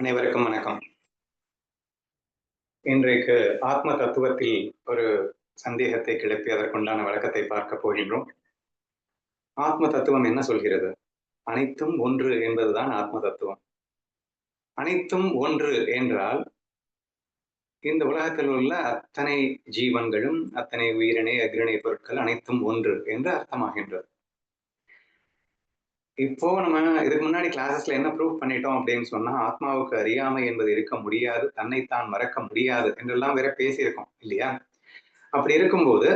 அனைவருக்கும் வணக்கம். இன்றைக்கு ஆத்ம தத்துவத்தில் ஒரு சந்தேகத்தை கிளப்பி அதற்குண்டான விளக்கத்தை பார்க்க போகின்றோம். ஆத்ம தத்துவம் என்ன சொல்கிறது? அனைத்தும் ஒன்று என்பதுதான் ஆத்ம தத்துவம். அனைத்தும் ஒன்று என்றால் இந்த உலகத்தில் உள்ள அத்தனை ஜீவன்களும், அத்தனை உயிரினை, அஃறிணை பொருட்கள் அனைத்தும் ஒன்று என்று அர்த்தமாகின்றது. இப்போ நம்ம இதுக்கு முன்னாடி கிளாஸஸ்ல என்ன ப்ரூவ் பண்ணிட்டோம் அப்படின்னு சொன்னா, ஆத்மாவுக்கு அறியாமை என்பது இருக்க முடியாது, தன்னைத்தான் மறக்க முடியாது என்றெல்லாம் வேற பேசியிருக்கோம் இல்லையா? அப்படி இருக்கும்போது,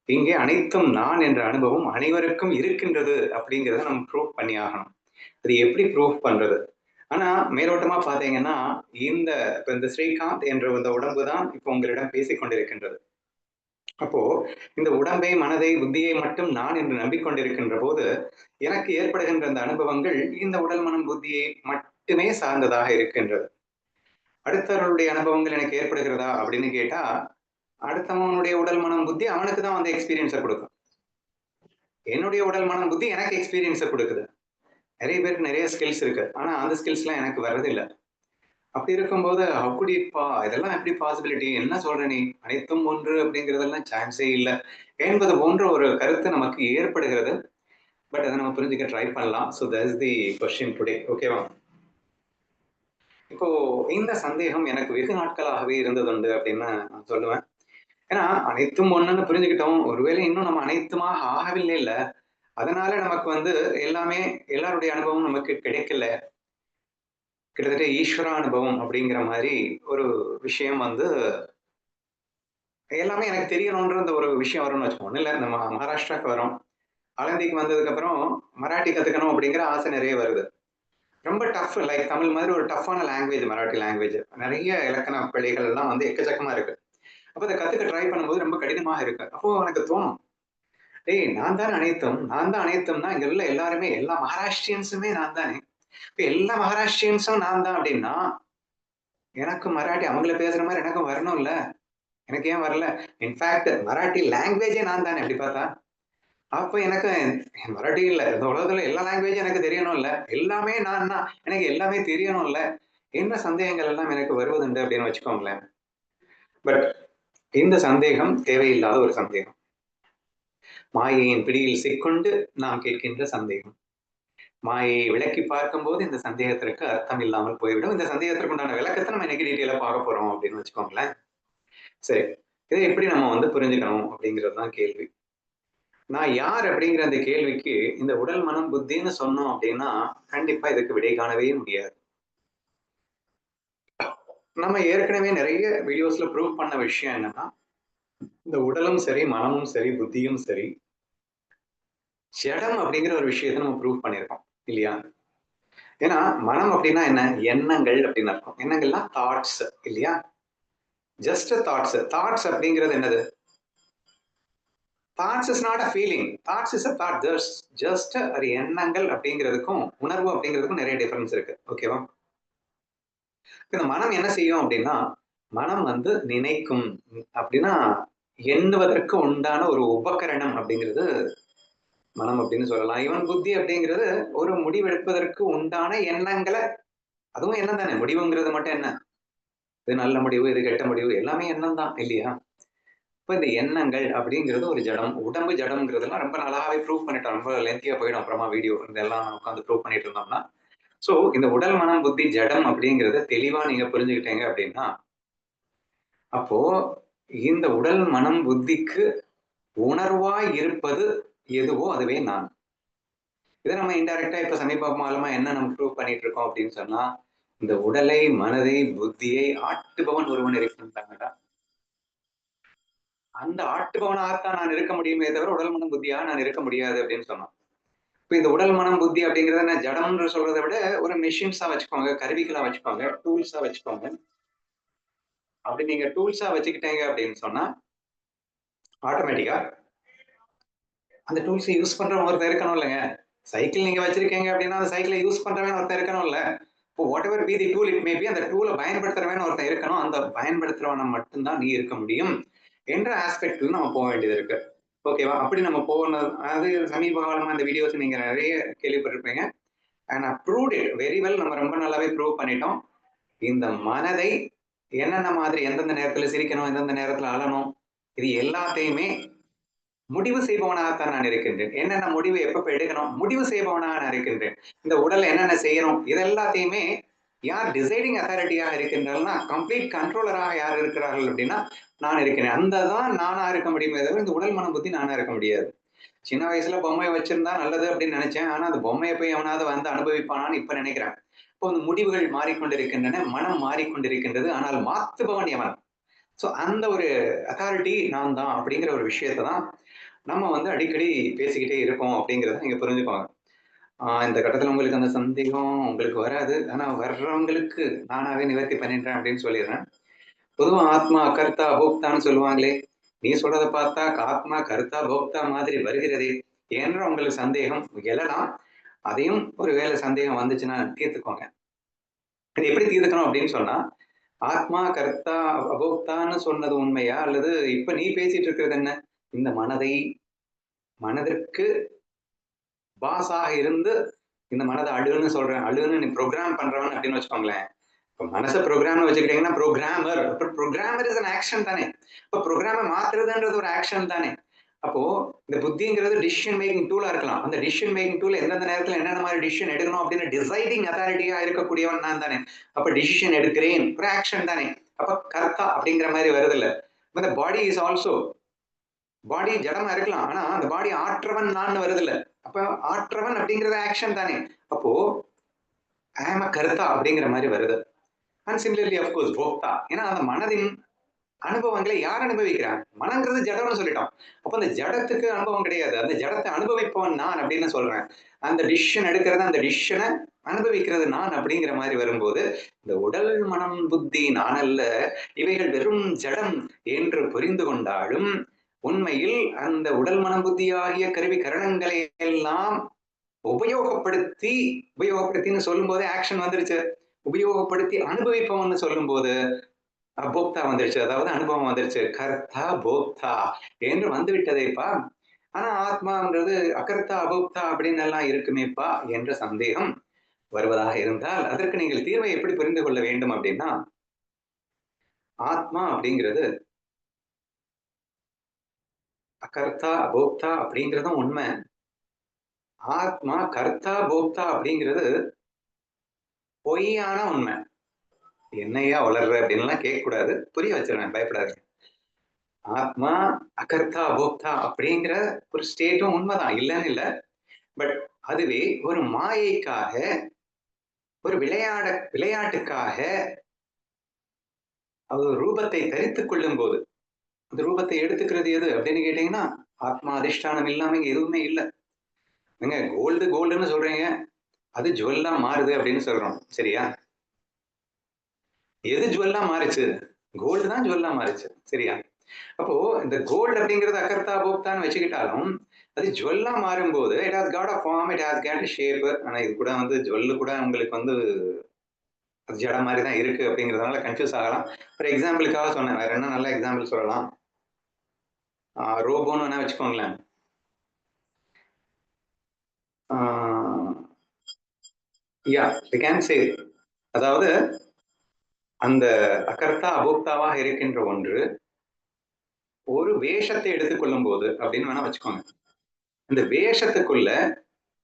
இங்கே அனைத்தும் நான் என்ற அனுபவம் அனைவருக்கும் இருக்கின்றது அப்படிங்கிறத நம்ம ப்ரூவ் பண்ணி ஆகணும். அது எப்படி ப்ரூவ் பண்றது? ஆனா மேலோட்டமா பார்த்தீங்கன்னா, இப்ப இந்த ஸ்ரீகாந்த் என்ற இந்த உடம்பு தான் இப்போ உங்களிடம் பேசிக் கொண்டிருக்கின்றது. அப்போ இந்த உடம்பை, மனதை, புத்தியை மட்டும் நான் என்று நம்பிக்கொண்டிருக்கின்ற போது, எனக்கு ஏற்படுகின்ற அந்த அனுபவங்கள் இந்த உடல், மனம், புத்தியை மட்டுமே சார்ந்ததாக இருக்கின்றது. அடுத்தவர்களுடைய அனுபவங்கள் எனக்கு ஏற்படுகிறதா அப்படின்னு கேட்டா, அடுத்தவனுடைய உடல், மனம், புத்தி அவனுக்கு தான் வந்து எக்ஸ்பீரியன்ஸ குடுக்கும். என்னுடைய உடல், மனம், புத்தி எனக்கு எக்ஸ்பீரியன்ஸ குடுக்குது. நெறைய பேருக்கு நெறைய ஸ்கில்ஸ் இருக்கு. ஆனா அந்த ஸ்கில்ஸ்லாம் எனக்கு வர்றதில்ல. அப்படி இருக்கும்போது இதெல்லாம் எப்படி பாசிபிலிட்டி? என்ன சொல்ற நீ? அனைத்தும் ஒன்று அப்படிங்கிறதெல்லாம் சான்ஸே இல்ல. என்பது போன்ற ஒரு கருத்து நமக்கு ஏற்படுகிறது. பட் அத நம்ம புரிஞ்சுக்க ட்ரை பண்ணலாம். So that is the question today. ஓகேவா? இப்போ இந்த சந்தேகம் எனக்கு வெகு நாட்களாகவே இருந்ததுண்டு அப்படின்னு நான் சொல்லுவேன். ஏன்னா அனைத்தும் ஒண்ணுன்னு புரிஞ்சுக்கிட்டோம். ஒருவேளை இன்னும் நம்ம அனைத்துமாக ஆகவில்லைல்ல. அதனால நமக்கு வந்து எல்லாமே எல்லாருடைய அனுபவம் நமக்கு கிடைக்கல. கிட்டத்தட்ட ஈஸ்வர அனுபவம் அப்படிங்கிற மாரி ஒரு விஷயம் வந்து எல்லாமே எனக்கு தெரியணுன்ற அந்த ஒரு விஷயம் வரும்னு வச்சுக்கோங்க. ஒண்ணும் இல்ல நம்ம மகாராஷ்டிராக்கு வரோம். ஆலந்திக்கு வந்ததுக்கப்புறம் மராட்டி கத்துக்கணும் அப்படிங்கிற ஆசை நெறைய வருது. ரொம்ப டஃப் லைக் தமிழ் மாதிரி ஒரு டஃப்பான லாங்குவேஜ் மராட்டி லாங்குவேஜ். நெறைய இலக்கண பிழைகள் எல்லாம் வந்து எக்கச்சக்கமா இருக்கு. அப்ப அத கத்துக்க ட்ரை பண்ணும்போது ரொம்ப கடினமாக இருக்கு. அப்போ எனக்கு தோணும், "டேய் நான் தானே அனைத்தும். நான் தான் அனைத்தும்னா இங்க உள்ள எல்லாருமே எல்லா மகாராஷ்டிரியன்ஸுமே நான் தானே. இப்ப எல்லா மகாராஷ்டிரியன்ஸும் நான் தான் அப்படின்னா, எனக்கு மராட்டி அவங்கள பேசுற மாரி எனக்கும் வரணும்ல. எனக்கு ஏன் வரல? இன்ஃபாக்ட் மராட்டி லாங்குவேஜே நான் தானே அப்படி பார்த்தா. அப்ப எனக்கு மராட்டி இல்ல. இந்த உலகத்துல எல்லா லாங்குவேஜும் எனக்கு தெரியணும்ல. எல்லாமே நான் தான். எனக்கு எல்லாமே தெரியணும்ல. என்ற சந்தேகங்கள் எல்லாம் எனக்கு வருவதுண்டு அப்படின்னு வச்சுக்கோங்களேன். பட் இந்த சந்தேகம் தேவையில்லாத ஒரு சந்தேகம். மாயையின் பிடியில் சிக்கொண்டு நாம் கேட்கின்ற சந்தேகம். மாயையை விளக்கி பார்க்கும்போது இந்த சந்தேகத்திற்கு அர்த்தம் இல்லாமல் போய்விடும். இந்த சந்தேகத்திற்கு உண்டான விளக்கத்த நம்ம இன்னைக்கு டீட்டெயிலா பார்க்க போறோம் அப்படின்னு வச்சுக்கோங்களேன். சரி. இதை எப்படி நம்ம வந்து புரிஞ்சுக்கணும் அப்படிங்கிறது தான் கேள்வி. நான் யார் அப்படிங்கிற அந்த கேள்விக்கு இந்த உடல், மனம், புத்தின்னு சொன்னோம் அப்படின்னா, கண்டிப்பா இதுக்கு விடை காணவே முடியாது. நம்ம ஏற்கனவே நெறைய வீடியோஸ்ல ப்ரூவ் பண்ண விஷயம் என்னன்னா, இந்த உடலும் சரி, மனமும் சரி, புத்தியும் சரி, ஜடம் அப்படிங்கிற ஒரு விஷயத்த நம்ம ப்ரூவ் பண்ணியிருக்கோம். இல்லையா? ஏன்னா, மனம் அப்படின்னா என்ன? எண்ணங்கள் அப்படின்னு அர்த்தம். எண்ணங்கள்னா தாட்ஸ் இல்லையா? Just thoughts. தாட்ஸ் அப்படிங்கிறது என்னது? Thoughts is not a feeling. Thoughts is a thought. Just ஒரு எண்ணங்கள் அப்படிங்கிறதுக்கும், உணர்வு அப்படிங்கிறதுக்கும் நெறைய டிஃபரன்ஸ் இருக்கு. ஓகேவா? இந்த மனம் என்ன செய்யும் அப்படின்னா, மனம் வந்து நினைக்கும். அப்படின்னா, எண்ணுவதற்கு உண்டான ஒரு உபகரணம் அப்படிங்கிறது மனம் அப்படின்னு சொல்லலாம். ஈவன் புத்தி அப்படிங்கிறது ஒரு முடிவெடுப்பதற்கு உண்டான எண்ணங்கள அதுவும் எண்ணம் தானே. முடிவுங்கிறது மட்டும் என்ன? இது நல்ல முடிவு, இது கெட்ட முடிவு எல்லாமே எண்ணம் தான் இல்லையா? இப்ப இந்த எண்ணங்கள் அப்படிங்கிறது ஒரு ஜடம். உடம்பு ஜடம்ங்கிறதெல்லாம் ரொம்ப நல்லாவே ப்ரூவ் பண்ணிட்டோம். ரொம்ப லென்த்தியா போயிடும் அப்புறமா வீடியோ இதெல்லாம் உட்காந்து ப்ரூவ் பண்ணிட்டு இருந்தோம்னா. சோ இந்த உடல், மனம், புத்தி ஜடம் அப்படிங்கிறத தெளிவா நீங்க புரிஞ்சுக்கிட்டீங்க அப்படின்னா, அப்போ இந்த உடல், மனம், புத்திக்கு உணர்வாய் இருப்பது எதுவோ அதுவே நான். இத நம்ம இன்டைரக்ட்டா இப்ப சமீப காலமா என்ன நம்ம ப்ரூவ் பண்ணிட்டு இருக்கோம் அப்படின்னு சொன்னா, இந்த உடலை, மனதை, புத்தியை ஆட்டுபவன் ஒருவன் இருக்கின்றான்டா. அந்த ஆட்டுபவனாகத்தான் நான் இருக்க முடியுமே தவிர, உடல், மனம், புத்தியாக நான் இருக்க முடியாது அப்படின்னு சொன்னோம். இப்ப இந்த உடல், மனம், புத்தி அப்படிங்கிறத நான் ஜடம்ன்னு சொல்றத விட ஒரு மெஷின்ஸா வச்சுக்கோங்க, கருவிகளா வச்சுக்கோங்க, டூல்ஸா வச்சுக்கோங்க. அப்படி நீங்க டூல்ஸா வச்சுக்கிட்டீங்க அப்படின்னு சொன்னா, ஆட்டோமேட்டிக்கா அந்த டூல்ஸ யூஸ் பண்றவன் ஒருத்தன் இருக்கணும் இல்லங்க. சைக்கிள் நீங்க வச்சிருக்கீங்க அப்படின்னா, அந்த சைக்கிள யூஸ் பண்றவன் ஒருத்தன் இருக்கணும்ல. இப்போ what ever be the tool it may be அந்த டூல பயன்படுத்துறவன் ஒருத்தன் இருக்கணும். அந்த பயன்படுத்துறவன மட்டும் தான் நீ இருக்க முடியும். என்ற ஆஸ்பெக்ட்ல நம்ம போ வேண்டியது இருக்கு. ஓகேவா? அப்படி நம்ம போனது அது சமீப காலமா இந்த வீடியோஸ் நீங்க நெறைய கேள்விப்பட்டிருப்பீங்க. And I proved it very well. நம்ம ரொம்ப நல்லாவே ப்ரூவ் பண்ணிட்டோம். இந்த மனதை என்னென்ன மாதிரி எந்தெந்த நேரத்துல சிரிக்கணும், எந்தெந்த நேரத்துல அழணும், இது எல்லாத்தையுமே முடிவு செய்பவனாகத்தான் நான் இருக்கின்றேன். என்னென்ன முடிவு எப்பப்ப எடுக்கணும், முடிவு செய்பவனாக நான் இருக்கின்றேன். இந்த உடல்ல என்னென்ன செய்யணும், இது எல்லாத்தையுமே யார் டிசைடிங் அத்தாரிட்டியாக இருக்கின்றார்கள்னா, கம்ப்ளீட் கண்ட்ரோலராக யார் இருக்கிறார்கள் அப்படின்னா, நான் இருக்கிறேன். அந்த தான் நானா இருக்க முடியுமே தவிர, இந்த உடல், மனம், புத்தி நானா இருக்க முடியாது. சின்ன வயசுல பொம்மைய வச்சிருந்தா நல்லது அப்படின்னு நினைச்சேன். ஆனா, அந்த பொம்மைய போய் எவனாவது வந்து அனுபவிப்பானான்னு இப்ப நினைக்கிறேன். இப்போ அந்த முடிவுகள் மாறிக்கொண்டிருக்கின்றன, மனம் மாறிக்கொண்டிருக்கின்றது. ஆனால் மாத்துபவன் எவன்? சோ அந்த ஒரு அத்தாரிட்டி நான் தான் அப்படிங்கிற ஒரு விஷயத்த தான் நம்ம வந்து அடிக்கடி பேசிக்கிட்டே இருக்கோம் அப்படிங்கிறத நீங்க புரிஞ்சுக்கோங்க. இந்த கட்டத்துல உங்களுக்கு அந்த சந்தேகம் உங்களுக்கு வராது. ஆனா வர்றவங்களுக்கு நானாவே நிவர்த்தி பண்ணிடுறேன் அப்படின்னு சொல்லிடுறேன். பொதுவா ஆத்மா கர்த்தா போக்தான்னு சொல்லுவாங்களே, நீ சொல்றத பார்த்தா ஆத்மா கர்த்தா போக்தா மாதிரி வருகிறதே என்ற உங்களுக்கு சந்தேகம் எழலாம். அதையும் ஒரு வேளை சந்தேகம் வந்துச்சுன்னா தீர்த்துக்கோங்க. இது எப்படி தீர்த்துக்கணும் அப்படின்னு சொன்னா, ஆத்மா கர்த்தா அபோக்தான்னு சொன்னது உண்மையா? அல்லது இப்ப நீ பேசிட்டு இருக்கிறது என்ன? இந்த மனதிற்கு பாஸாக இருந்து இந்த மனத அழுன்னு சொல்றேன். அழுன்னு நீ புரோகிராம் பண்றவன் அப்படின்னு வச்சுக்கோங்களேன். இப்ப மனச புரோகிராம்னு வச்சுக்கிட்டீங்கன்னா, புரோகிராமர். அப்ப புரோகிராமர் இஸ் அன் ஆக்ஷன் தானே. அப்ப புரோகிராம மாத்துறதுன்றது ஒரு ஆக்ஷன் தானே. அப்போ இந்த புத்திங்கிறது டிசிஷன் மேக்கிங் டூலா இருக்கலாம். அந்த டிசிஷன் மேக்கிங் டூல் எந்தெந்த நேரத்துல என்னென்ன மாதிரி டிசிஷன் எடுக்கணும் அப்படின்னு டிசைடிங் அத்தாரிட்டியா இருக்கக்கூடியவன் நான் தானே. அப்ப டிசிஷன் எடுக்கிறேன் ஒரு ஆக்ஷன் தானே. அப்ப கர்த்தா அப்படிங்கிற மாதிரி வருதுல்ல. இந்த பாடி இஸ் ஆல்சோ பாடி ஜடமா இருக்கலாம். ஆனா அந்த பாடி ஆற்றவன் நான் வருதுல்ல. அப்ப ஆற்றவன் அப்படிங்கிறது ஆக்ஷன் தானே. அப்போ ஐ ஆம் அ கர்த்தா அப்படிங்கிற மாதிரி வருது. அண்ட் சிமிலர்லி அஃப்கோர்ஸ் போக்தா. ஏன்னா அந்த மனதின் அனுபவங்களை யார் அனுபவிக்கிறான்? மனங்கிறது ஜடம்னு சொல்லிட்டோம். அப்ப அந்த ஜடத்துக்கு அனுபவம் கிடையாது. அந்த ஜடத்தை அனுபவிப்பவன் நான் அப்படின்னு சொல்றேன். அந்த டிசிஷன் எடுக்கிறது, அந்த டிசிஷனை அனுபவிக்கிறது நான் அப்படிங்கிற மாதிரி வரும்போது, இந்த உடல், மனம், புத்தி நான் அல்ல. இவைகள் வெறும் ஜடம் என்று புரிந்து கொண்டாலும், உண்மையில் அந்த உடல், மனம், புத்தி ஆகிய கருவி கரணங்களை எல்லாம் உபயோகப்படுத்தி உபயோகப்படுத்தின்னு சொல்லும்போது ஆக்ஷன் வந்துருச்சு. உபயோகப்படுத்தி அனுபவிப்பவன்னு சொல்லும்போது போக்தா வந்துருச்சு. அதாவது அனுபவம் வந்துருச்சு. கர்த்தா, போக்தா என்று வந்து விட்டதேப்பா. ஆனா ஆத்மான்றது அகர்த்தா, அபோக்தா அப்படின்னு எல்லாம் இருக்குமேப்பா என்ற சந்தேகம் வருவதாக இருந்தால், அதற்கு நீங்கள் தீர்வை எப்படி புரிந்து கொள்ள வேண்டும் அப்படின்னா, ஆத்மா அப்படிங்கிறது அகர்த்தா, அபோக்தா அப்படிங்கிறதும் உண்மை. ஆத்மா கர்த்தா, போக்தா அப்படிங்கிறது பொய்யான உண்மை. என்னய்யா உளர்ற அப்படின்னுலாம் கேட்கக்கூடாது. புரிய வச்சிருவேன். பயப்படாதீங்க. ஆத்மா அகர்த்தா, அபோக்தா அப்படிங்கிற ஒரு ஸ்டேட்டும் உண்மைதான். இல்லன்னு இல்ல. பட் அதுவே ஒரு மாயைக்காக, ஒரு விளையாட்டுக்காக அது ஒரு ரூபத்தை தரித்துக் கொள்ளும்போது, அந்த ரூபத்தை எடுத்துக்கிறது எது அப்படின்னு கேட்டீங்கன்னா, ஆத்மா அதிஷ்டானம் இல்லாம இங்க எதுவுமே இல்ல. ஏங்க கோல்டுன்னு சொல்றீங்க. அது ஜுவல்லா மாறுது அப்படின்னு சொல்றோம். சரியா? எது ஜுவல்லா மாறுச்சு? கோல்டு தான் ஜுவல்லா மாறுச்சு. சரியா? அப்போ இந்த கோல்டு அப்படிங்கிறது அகர்த்தா, போக்தான்னு வச்சுக்கிட்டாலும், அது ஜுவல்லா மாறும்போது, it has got a form, it has got a shape. ஆனா இது கூட வந்து ஜுவல்லு கூட உங்களுக்கு வந்து அது ஜட மாரி தான் இருக்கு அப்படிங்கிறதுனால கன்ஃப்யூஸ் ஆகலாம். ஒரு எக்ஸாம்பிளுக்காக சொன்னேன். வேற என்ன நல்ல எக்ஸாம்பிள் சொல்லலாம்? ரோபோன்னு வேணா வச்சுக்கோங்களேன். ஆ வி கேன் சே அதாவது அந்த அகர்த்தா, அபோக்தாவாக இருக்கின்ற ஒன்று, ஒரு வேஷத்தை எடுத்துக் கொள்ளும்போது அப்படின்னு வேணா வச்சுக்கோங்க. இந்த வேஷத்துக்குள்ள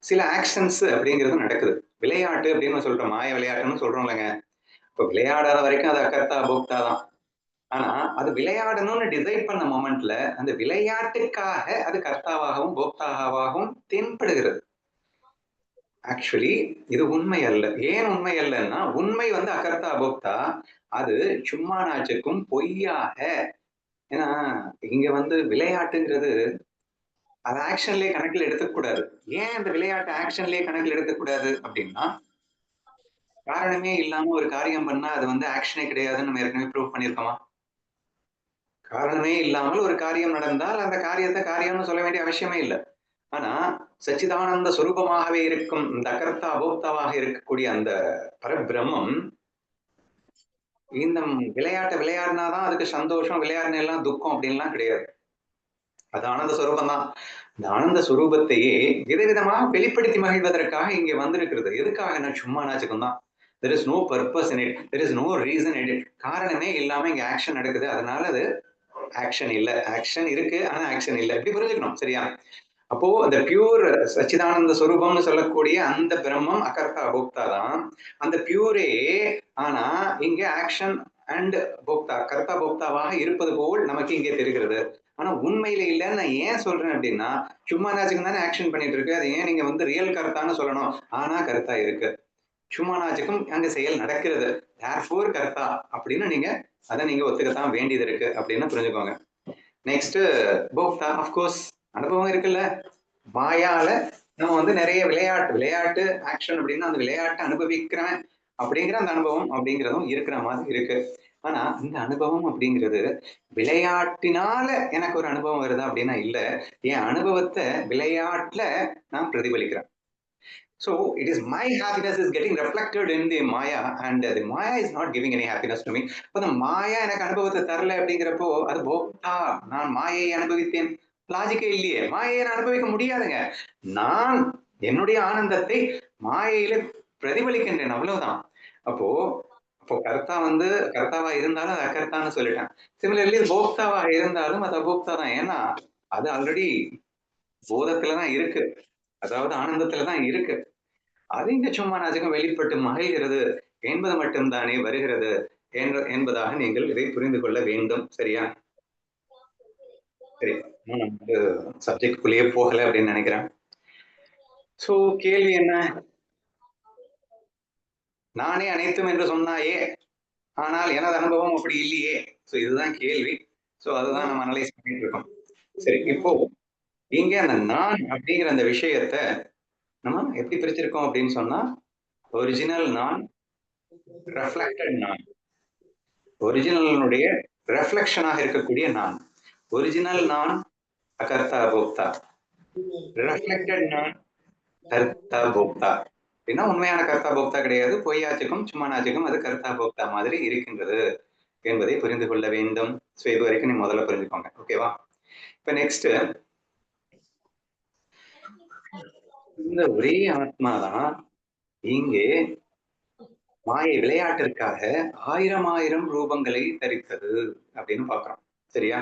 சில ஆக்ஷன்ஸ் அப்படிங்கிறது நடக்குது. விளையாட்டு அப்படின்னு சொல்றோம். மாய விளையாட்டுன்னு சொல்றோம்லங்க. இப்ப விளையாடாத வரைக்கும் அது அகர்த்தா, அபோக்தா தான். ஆனா, அது விளையாடணும்னு டிசைட் பண்ண மொமெண்ட்ல, அந்த விளையாட்டுக்காக அது கர்த்தாவாகவும், போக்தாவாகவும் தென்படுகிறது. ஆக்சுவலி இது உண்மை அல்ல. ஏன் உண்மை அல்லன்னா, உண்மை வந்து அகர்த்தா, அபோக்தா. அது சும்மா நாச்சுக்கும் பொய்யாக ஏன்னா, இங்க வந்து விளையாட்டுங்கிறது அத ஆக்ஷன்லயே கணக்குல எடுத்துக்கக்கூடாது. ஏன் அந்த விளையாட்டு ஆக்ஷன்லயே கணக்குல எடுக்கக்கூடாது அப்டின்னா, காரணமே இல்லாம ஒரு காரியம் பண்ணா அது வந்து ஆக்ஷனே கிடையாதுன்னு நம்ம ஏற்கனவே ப்ரூவ் பண்ணியிருக்கோமா? காரணமே இல்லாமல் ஒரு காரியம் நடந்தால், அந்த காரியத்த காரியம்னு சொல்ல வேண்டிய அவசியமே இல்ல. ஆனா, சச்சிதானந்த சொரூபமாகவே இருக்கும் இந்த அகர்த்தா, அபோக்தாவாக இருக்கக்கூடிய அந்த பரபிரம்மம், இந்த விளையாட்ட விளையாடினா தான் அதுக்கு சந்தோஷம், விளையாடினா துக்கம் அப்டின்லாம் கிடையாது. அது ஆனந்த சொரூபம் தான். இந்த ஆனந்த சொரூபத்தையே விதவிதமா வெளிப்படுத்தி மகிழ்வதற்காக இங்கே வந்திருக்கிறது. எதுக்காகன்னா சும்மா நாச்சுக்கும் தான். there is no purpose in it, there is no reason in it. காரணமே இல்லாம இங்க ஆக்ஷன் நடக்குது, அதனால அது ஆக்ஷன் இல்ல. ஆக்ஷன் இருக்கு ஆனா ஆக்ஷன் இல்ல, இப்படி புரிஞ்சுக்கணும். சரியா? அப்போ அந்த பியூர் சச்சிதானந்த சொரூபம்னு சொல்லக்கூடிய அந்த பிரம்மம் அகர்த்தா போக்தா தான். அந்த பியூரே ஆனா இங்க ஆக்ஷன் அண்ட் போக்தா கர்த்தா போக்தாவாக இருப்பது போல் நமக்கு இங்கே தெரிகிறது. ஆனா உண்மையில இல்லைன்னு நான் ஏன் சொல்றேன் அப்படின்னா, சும்மா நாச்சுக்கு தானே ஆக்ஷன் பண்ணிட்டு இருக்கு, அது ஏன் நீங்க வந்து ரியல் கர்த்தான்னு சொல்லணும்? ஆனா கர்த்தா இருக்கு, சும்மா நாச்சுக்கும் அங்க செயல் நடக்கிறது, தேர்ஃபோர் கர்த்தா அப்படின்னு நீங்க அதை நீங்க ஒத்துக்கத்தான் வேண்டியது இருக்கு அப்படின்னு புரிஞ்சுக்கோங்க. நெக்ஸ்ட் போக்தா, அப்கோர்ஸ் அனுபவம் இருக்குல்ல. மாயால நம்ம வந்து நிறைய விளையாட்டு ஆக்ஷன் அப்படின்னா அந்த விளையாட்டை அனுபவிக்கிறேன் அப்படிங்கிற அந்த அனுபவம் அப்படிங்கிறதும் இருக்கிற மாதிரி இருக்கு. ஆனா இந்த அனுபவம் அப்படிங்கிறது விளையாட்டினால எனக்கு ஒரு அனுபவம் வருதா அப்படின்னா இல்ல, என் அனுபவத்தை விளையாட்டுல நான் பிரதிபலிக்கிறேன். So it is my happiness is getting reflected in the Maya, and the Maya is not giving any happiness to me. அப்ப the Maya எனக்கு அனுபவத்தை தரல அப்படிங்கிறப்போ அது போக்தா, நான் மாயை அனுபவித்தேன். லாஜிக்கே இல்லையே, மாயை நான் அனுபவிக்க முடியாதுங்க. நான் என்னுடைய ஆனந்தத்தை மாயையில பிரதிபலிக்கின்றேன், அவ்வளவுதான். அப்போ அப்போ கர்த்தா வந்து கர்த்தாவா இருந்தாலும் அது அகர்த்தான்னு சொல்லிட்டேன். சிமிலர்லி போக்தாவா இருந்தாலும் அது அபோக்தா தான். ஏன்னா அது ஆல்ரெடி போதத்துலதான் இருக்கு, அதாவது ஆனந்தத்துலதான் இருக்கு. அது இங்க சும்மா நாச்சுக்கும் வெளிப்பட்டு மகிழ்கிறது என்பது மட்டும்தானே வருகிறது என்பதாக நீங்கள் இதை புரிந்து கொள்ள வேண்டும். சரியா? சரி, நான் வந்து சப்ஜெக்ட் குள்ளேயே போகல அப்படின்னு நினைக்கிறேன். சோ கேள்வி என்ன? நானே அனைத்தும் என்று சொன்னாயே, ஆனால் எனது அனுபவம் அப்படி இல்லையே. சோ இதுதான் கேள்வி. சோ அதுதான் நம்ம அனலைஸ் பண்ணிட்டு இருக்கோம். சரி, இப்போ இங்க அந்த நான் அப்படிங்கிற அந்த விஷயத்த நம்ம எப்படி பிரிச்சிருக்கோம் அப்படின்னு சொன்னா, ஒரிஜினல் நான், ரெஃப்ளெக்டட் நான். ஒரிஜினலுடைய ரெஃப்ளெக்ஷனாக இருக்கக்கூடிய நான். ஒரிஜினல் நான் அகர்த்தா போக்தா, ரெஃப்ளெக்டட் நான் கர்த்தா போக்தா. அப்படின்னா உண்மையான கர்த்தா போக்தா கிடையாது, பொய்யாச்சுக்கும் சும்மா நாச்சுக்கும் அது கர்த்தா போக்தா மாதிரி இருக்கின்றது என்பதை புரிந்து கொள்ள வேண்டும். ஸோ இது வரைக்கும் நீ முதல்ல புரிஞ்சுக்கோங்க. ஓகேவா? இப்ப நெக்ஸ்ட், இந்த ஒரே ஆத்மாதான் இங்கே மாயை விளையாட்டிற்காக ஆயிரம் ரூபங்களை தரித்தது அப்படின்னு பாக்குறோம். சரியா?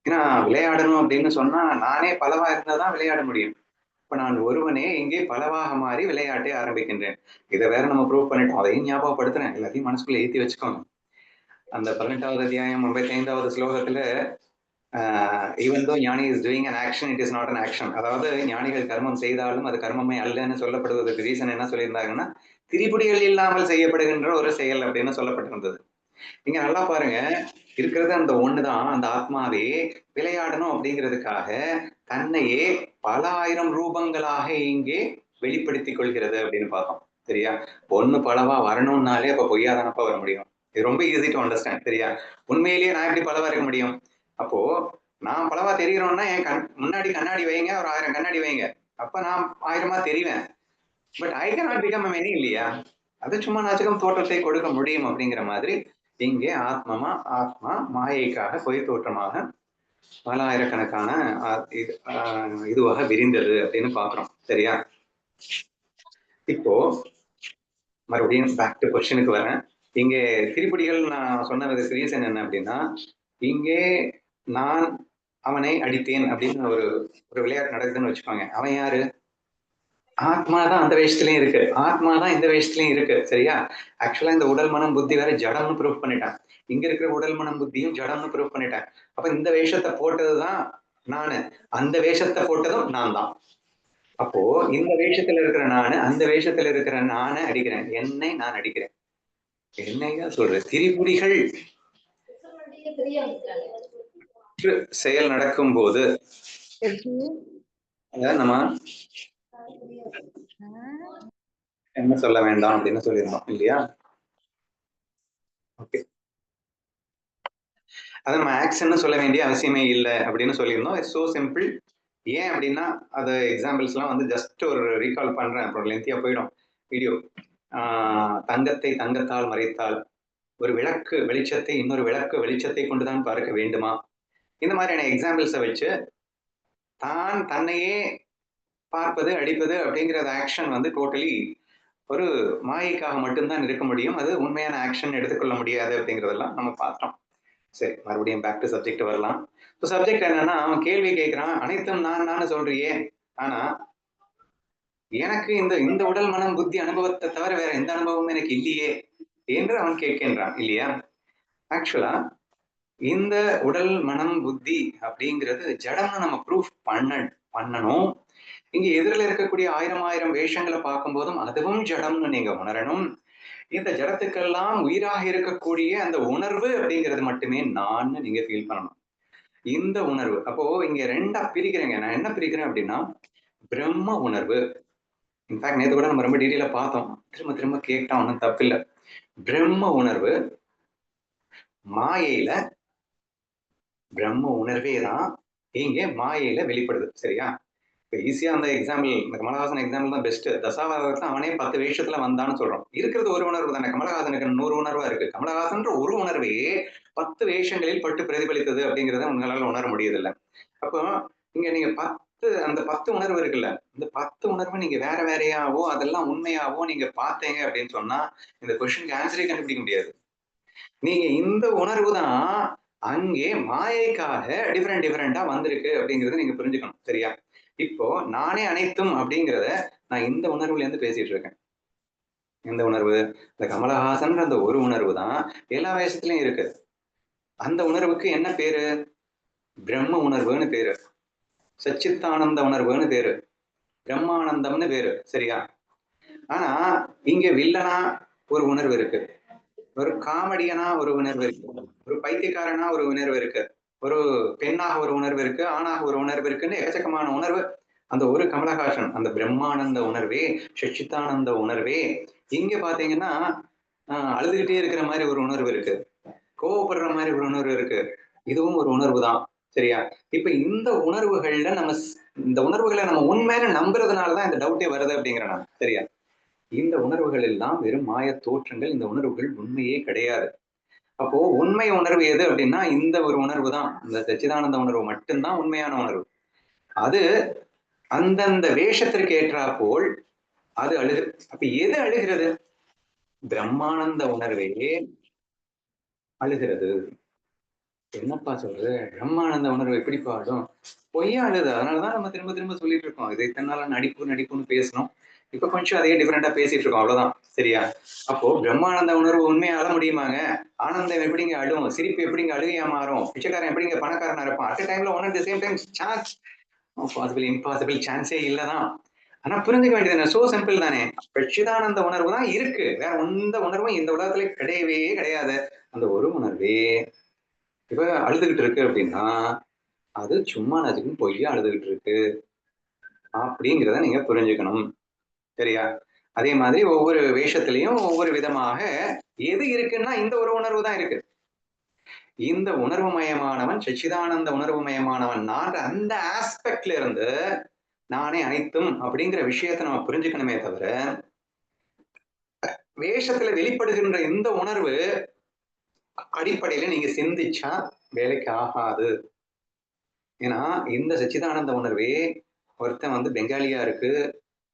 ஏன்னா விளையாடணும் அப்படின்னு சொன்னா நானே பலவா இருந்தாதான் விளையாட முடியும். இப்ப நான் ஒருவனே இங்கே பலவாக மாறி விளையாட்டை ஆரம்பிக்கின்றேன். இதை வேற நம்ம ப்ரூவ் பண்ணிட்டோம், அதையும் ஞாபகப்படுத்துறேன், எல்லாத்தையும் மனசுக்குள்ள ஏத்தி வச்சுக்கோங்க. அந்த 18வது அத்தியாயம் 55வது ஸ்லோகத்துல ஈவன் தோ ஞானி is doing an action, it is not an action. அதாவது ஞானிகள் கர்மம் செய்தாலும் அது கர்மமே அல்லன்னு சொல்லப்படுவதற்கு ரீசன் என்ன சொல்லியிருந்தாங்கன்னா, திரிபுடிகள் இல்லாமல் செய்யப்படுகின்ற ஒரு செயல் அப்படின்னு சொல்லப்பட்டிருந்தது. நீங்க நல்லா பாருங்க, இருக்கிறது அந்த ஒண்ணுதான், அந்த ஆத்மாவே விளையாடணும் அப்படிங்கிறதுக்காக தன்னையே பல ஆயிரம் ரூபங்களாக இங்கே வெளிப்படுத்திக் கொள்கிறது அப்படின்னு பார்த்தோம். சரியா? ஒண்ணு பலவா வரணும்னாலே அப்ப பொய்யாதானப்பா வர முடியும். இது ரொம்ப ஈஸி டு அண்டர்ஸ்டாண்ட். சரியா? உண்மையிலேயே நான் எப்படி பலவா இருக்க முடியும்? அப்போ நான் பலவா தெரிகிறோம்னா என் முன்னாடி கண்ணாடி வைங்க, ஒரு 1000 கண்ணாடி வைங்க, அப்ப நான் 1000 தெரிவேன். But I cannot become a many இல்லையா? அது சும்மா நாச்சுக்கும் தோற்றத்தை கொடுக்க முடியும் அப்படிங்கிற மாதிரி இங்கே ஆத்மா மாயைக்காக பொய் தோற்றமாக பல ஆயிரக்கணக்கான இதுவாக விரிந்தது அப்படின்னு பாக்குறோம். சரியா? இப்போ மறுபடியும் பேக் டு கொஸ்டினுக்கு வரேன். இங்கே திரிபுடிகள் நான் சொன்னதுக்கு ரீசன் என்ன அப்படின்னா, இங்கே நான் அவனை அடித்தேன் அப்படின்னு ஒரு விளையாட்டு நடக்குதுன்னு வச்சுக்கோங்க. அவன் யாரு? ஆத்மா தான் அந்த வேஷத்துலயும் இருக்கு, ஆத்மா தான் இந்த வேஷத்துலயும் இருக்கு. சரியா? ஆக்சுவலா இந்த உடல் மனம் புத்தி வேற ஜடம்னு ப்ரூவ் பண்ணிட்டான். இங்க இருக்கிற உடல் மனம் புத்தியும் ஜடம்னு ப்ரூவ் பண்ணிட்டேன். அப்ப இந்த வேஷத்தை போட்டதுதான் நானு, அந்த வேஷத்தை போட்டதும் நான் தான். அப்போ இந்த வேஷத்துல இருக்கிற நானு அந்த வேஷத்துல இருக்கிற நானே அடிக்கிறேன், என்னை நான் அடிக்கிறேன். என்னையா சொல்ற? திரிபுடிகள் செயல் நடக்கும் போது நம்ம என்ன சொல்ல வேண்டாம் அப்படின்னு சொல்லியிருந்தோம் இல்லையா? ஓகே, அதை நம்ம ஆக்ஷன் சொல்ல வேண்டிய அவசியமே இல்லை அப்படின்னு சொல்லியிருந்தோம். It's so simple. ஏன் அப்படின்னா அது எக்ஸாம்பிள்ஸ் எல்லாம் வந்து ஜஸ்ட் ஒரு ரீகால் பண்றேன், அப்புறம் லென்த்தியா போயிடும் வீடியோ. தங்கத்தை தங்கத்தால் மறைத்தால் ஒரு விளக்கு வெளிச்சத்தை இன்னொரு விளக்கு வெளிச்சத்தை கொண்டுதான் பார்க்க வேண்டுமா? இந்த மாதிரியான எக்ஸாம்பிள்ஸை வச்சு தான் தன்னையே பார்ப்பது அடிப்பது அப்படிங்கிற ஆக்ஷன் வந்து டோட்டலி ஒரு மாயைக்காக மட்டும்தான் இருக்க முடியும். அது உண்மையான ஆக்ஷன் எடுத்துக்கொள்ள முடியாது அப்படிங்கிறதெல்லாம் நம்ம பார்த்தோம். சரி, மறுபடியும் பேக் டு சப்ஜெக்ட் வரலாம். இப்போ சப்ஜெக்ட் என்னன்னா, அவன் கேள்வி கேட்கிறான், அனைத்தும் நான் சொல்றியே, ஆனா எனக்கு இந்த இந்த உடல் மனம் புத்தி அனுபவத்தை தவிர வேற எந்த அனுபவமும் எனக்கு இல்லையே என்று அவன் கேட்கின்றான் இல்லையா? ஆக்சுவலா இந்த உடல் மனம் புத்தி அப்படிங்கிறது ஜடம்னு நம்ம ப்ரூஃப் பண்ணணும். இங்க எதிரில் இருக்கக்கூடிய ஆயிரம் வேஷங்களை பார்க்கும் போதும் அதுவும் ஜடம்னு நீங்க உணரணும். இந்த ஜடத்துக்கெல்லாம் உயிராக இருக்கக்கூடிய அந்த உணர்வு அப்படிங்கிறது மட்டுமே நான் நீங்க ஃபீல் பண்ணணும். இந்த உணர்வு அப்போ இங்க ரெண்டா பிரிக்கிறேங்க. நான் என்ன பிரிக்கிறேன் அப்படின்னா, பிரம்ம உணர்வு. இன்ஃபேக்ட் நேத்து கூட நம்ம ரொம்ப டீட்டெயிலா பார்த்தோம். திரும்ப திரும்ப கேட்டா ஒன்றும் தப்பில்லை. பிரம்ம உணர்வு மாயையில பிரம்ம உணர்வே தான் இங்க மாயையில வெளிப்படுது. சரியா? இப்ப ஈஸியா அந்த எக்ஸாம்பிள், இந்த கமலஹாசன் எக்ஸாம்பிள் தான் பெஸ்ட். தசாவதாரத்துல அவனே 10 வேஷத்துல வந்தான்னு சொல்றோம். இருக்கிறது ஒரு உணர்வு தானே. கமலஹாசனுக்கு 100 உணர்வா இருக்கு. கமலஹாசன்ற ஒரு உணர்வே 10 வேஷங்களில் பட்டு பிரதிபலித்தது அப்படிங்கிறத உங்களால உணர முடியுதில்ல. அப்போ இங்க நீங்க அந்த 10 உணர்வு இருக்குல்ல, இந்த 10 உணர்வு நீங்க வேற வேறையாவோ அதெல்லாம் உண்மையாவோ நீங்க பார்த்தீங்க அப்படின்னு சொன்னா இந்த கொஸ்டினுக்கு ஆன்சரே கண்டுபிடிக்க முடியாது. நீங்க இந்த உணர்வு தான் அங்கே மாயைக்காக டிஃபரெண்டா வந்திருக்கு அப்படிங்கறத நீங்க புரிஞ்சுக்கணும். சரியா? இப்போ நானே அனைத்தும் அப்படிங்கிறத நான் இந்த உணர்வுல இருந்து பேசிட்டு இருக்கேன். எந்த உணர்வு? இந்த கமலஹாசன் அந்த ஒரு உணர்வு தான் எல்லா வயசுலயும் இருக்கு. அந்த உணர்வுக்கு என்ன பேரு? பிரம்ம உணர்வுன்னு பேரு. சச்சித்தானந்த உணர்வுன்னு பேரு. பிரம்மானந்தம்னு பேரு. சரியா? ஆனா இங்க வில்லனா ஒரு உணர்வு இருக்கு. ஒரு காமெடியனா ஒரு உணர்வு இருக்கு. ஒரு பைத்தியக்காரனா ஒரு உணர்வு இருக்கு. ஒரு பெண்ணாக ஒரு உணர்வு இருக்கு. ஆணாக ஒரு உணர்வு இருக்குன்னு எக்கச்சக்கமான உணர்வு. அந்த ஒரு கமலஹாசன் அந்த பிரம்மானந்த உணர்வே, சச்சிதானந்த உணர்வே இங்க பாத்தீங்கன்னா அழுதுகிட்டே இருக்கிற மாதிரி ஒரு உணர்வு இருக்கு. கோவப்படுற மாதிரி ஒரு உணர்வு இருக்கு. இதுவும் ஒரு உணர்வு தான். சரியா? இப்ப இந்த உணர்வுகள்ல இந்த உணர்வுகளை நம்ம உண்மையில நம்புறதுனாலதான் இந்த டவுட்டே வருது அப்படிங்கிறேன் நான். சரியா? இந்த உணர்வுகள் எல்லாம் வெறும் மாய தோற்றங்கள். இந்த உணர்வுகள் உண்மையே கிடையாது. அப்போ உண்மை உணர்வு எது அப்படின்னா இந்த ஒரு உணர்வு தான். இந்த சச்சிதானந்த உணர்வு மட்டும்தான் உண்மையான உணர்வு. அது அந்தந்த வேஷத்திற்கு ஏற்றாற்போல் அது அழுகு. அப்ப எது அழுகிறது? பிரம்மானந்த உணர்வே அழுகிறது. என்னப்பா சொல்றது? பிரம்மானந்த உணர்வு எப்படி பாடும்? பொய்யா அழுது. அதனாலதான் நம்ம திரும்ப திரும்ப சொல்லிட்டு இருக்கோம். இது இத்தனை நாளா நடிப்புன்னு பேசணும். இப்ப கொஞ்சம் அதே டிஃபரெண்டா பேசிட்டு இருக்கோம். அவ்வளவுதான். சரியா? அப்போ பிரம்மானந்த உணர்வு உண்மையா அழ முடியுமாங்க? ஆனந்தம் எப்படிங்க அழும்? சிரிப்பு எப்படிங்க அழுகையா மாறும்? பிச்சைக்காரன் எப்படிங்க பணக்காரனா இருப்பான்? அட் டைம்ல one at the same time chance possible impossible சான்ஸே இல்லதான். ஆனா புரிஞ்சுக்க வேண்டியது என்ன? சோ சிம்பிள் தானே. சச்சிதானந்த உணர்வு தான் இருக்கு. வேற எந்த உணர்வும் இந்த உலகத்துல கிடையவே கிடையாது. அந்த ஒரு உணர்வே இப்ப அழுதுகிட்டு இருக்கு அப்படின்னா அது சும்மா நச்சுக்கும் பொய்யா அழுதுகிட்டு இருக்கு அப்படிங்கிறத நீங்க புரிஞ்சுக்கணும். சரியா? அதே மாதிரி ஒவ்வொரு வேஷத்திலையும் ஒவ்வொரு விதமாக எது இருக்குன்னா இந்த ஒரு உணர்வு தான் இருக்கு. இந்த உணர்வு மயமானவன் சச்சிதானந்த உணர்வு மயமானவன் நான் அந்த ஆஸ்பெக்ட்ல இருந்து நானே அனைத்தும் அப்படிங்கிற விஷயத்தை நம்ம புரிஞ்சுக்கணுமே தவிர வேஷத்துல வெளிப்படுகின்ற இந்த உணர்வு அடிப்படையில நீங்க சிந்திச்சா வேலைக்கு ஆகாது. ஏன்னா இந்த சச்சிதானந்த உணர்வே ஒருத்தன் வந்து பெங்காலியா இருக்கு,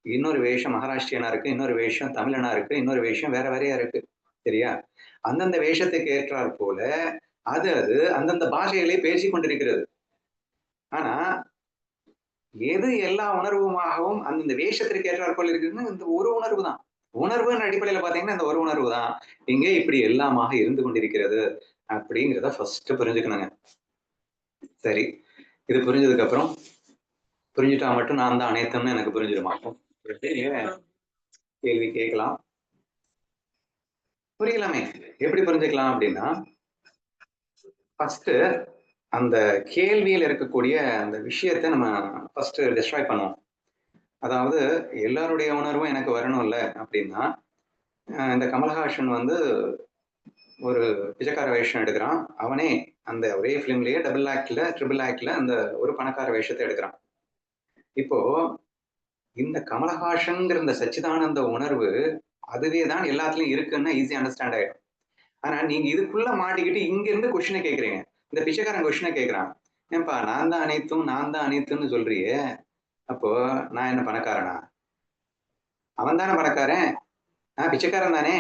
இன்னொரு வேஷம் மகாராஷ்டிரியனா இருக்கு, இன்னொரு வேஷம் தமிழனா இருக்கு, இன்னொரு வேஷம் வேற வேறையா இருக்கு. சரியா? அந்தந்த வேஷத்துக்கு ஏற்றாற் போல அது அந்தந்த பாஷைகளே பேசிக் கொண்டிருக்கிறது. ஆனா எது எல்லா உணர்வுமாகவும் அந்தந்த வேஷத்திற்கு ஏற்றாற் போல இருக்குதுன்னா இந்த ஒரு உணர்வு தான். உணர்வுன்னு அடிப்படையில பாத்தீங்கன்னா இந்த ஒரு உணர்வு தான் இங்கே இப்படி எல்லாமாக இருந்து கொண்டிருக்கிறது அப்படிங்கிறத ஃபர்ஸ்ட் புரிஞ்சுக்கணுங்க. சரி, இது புரிஞ்சதுக்கு அப்புறம் புரிஞ்சுட்டா மட்டும் நான் தான் அனைத்தும்னு எனக்கு புரிஞ்சிருமா? கேள்வி கேட்கலாம். புரியலாமே. எப்படி புரிஞ்சுக்கலாம் அப்படின்னா ஃபர்ஸ்ட் அந்த கேள்வியில இருக்கக்கூடிய அந்த விஷயத்த நம்ம ஃபர்ஸ்ட் டிஸ்ட்ராய் பண்ணுவோம். அதாவது எல்லாருடைய உணர்வும் எனக்கு வரணும்ல அப்படின்னா இந்த கமல்ஹாசன் வந்து ஒரு பிச்சைக்கார வேஷம் எடுக்கிறான். அவனே அந்த ஒரே பிலிம்லயே டபுள் ஆக்ட்ல ட்ரிபிள் ஆக்ட்ல அந்த ஒரு பணக்கார வேஷத்தை எடுக்கிறான். இப்போ இந்த கமலஹாசன்ங்கிற இந்த சச்சிதானந்த உணர்வு அதுவே தான் எல்லாத்துலயும் இருக்குன்னு ஈஸி அண்டர்ஸ்டாண்ட் ஆயிடும். ஆனா நீங்க இதுக்குள்ள மாட்டிக்கிட்டு இங்க இருந்து கொஸ்டினை கேக்குறீங்க. இந்த பிச்சைக்காரன் கொஸ்டினை கேக்குறான். ஏன்பா நான் தான் அனைத்துன்னு சொல்றியே, அப்போ நான் என்ன பணக்காரனா? அவன் தானே பணக்காரன். நான் பிச்சைக்காரன் தானே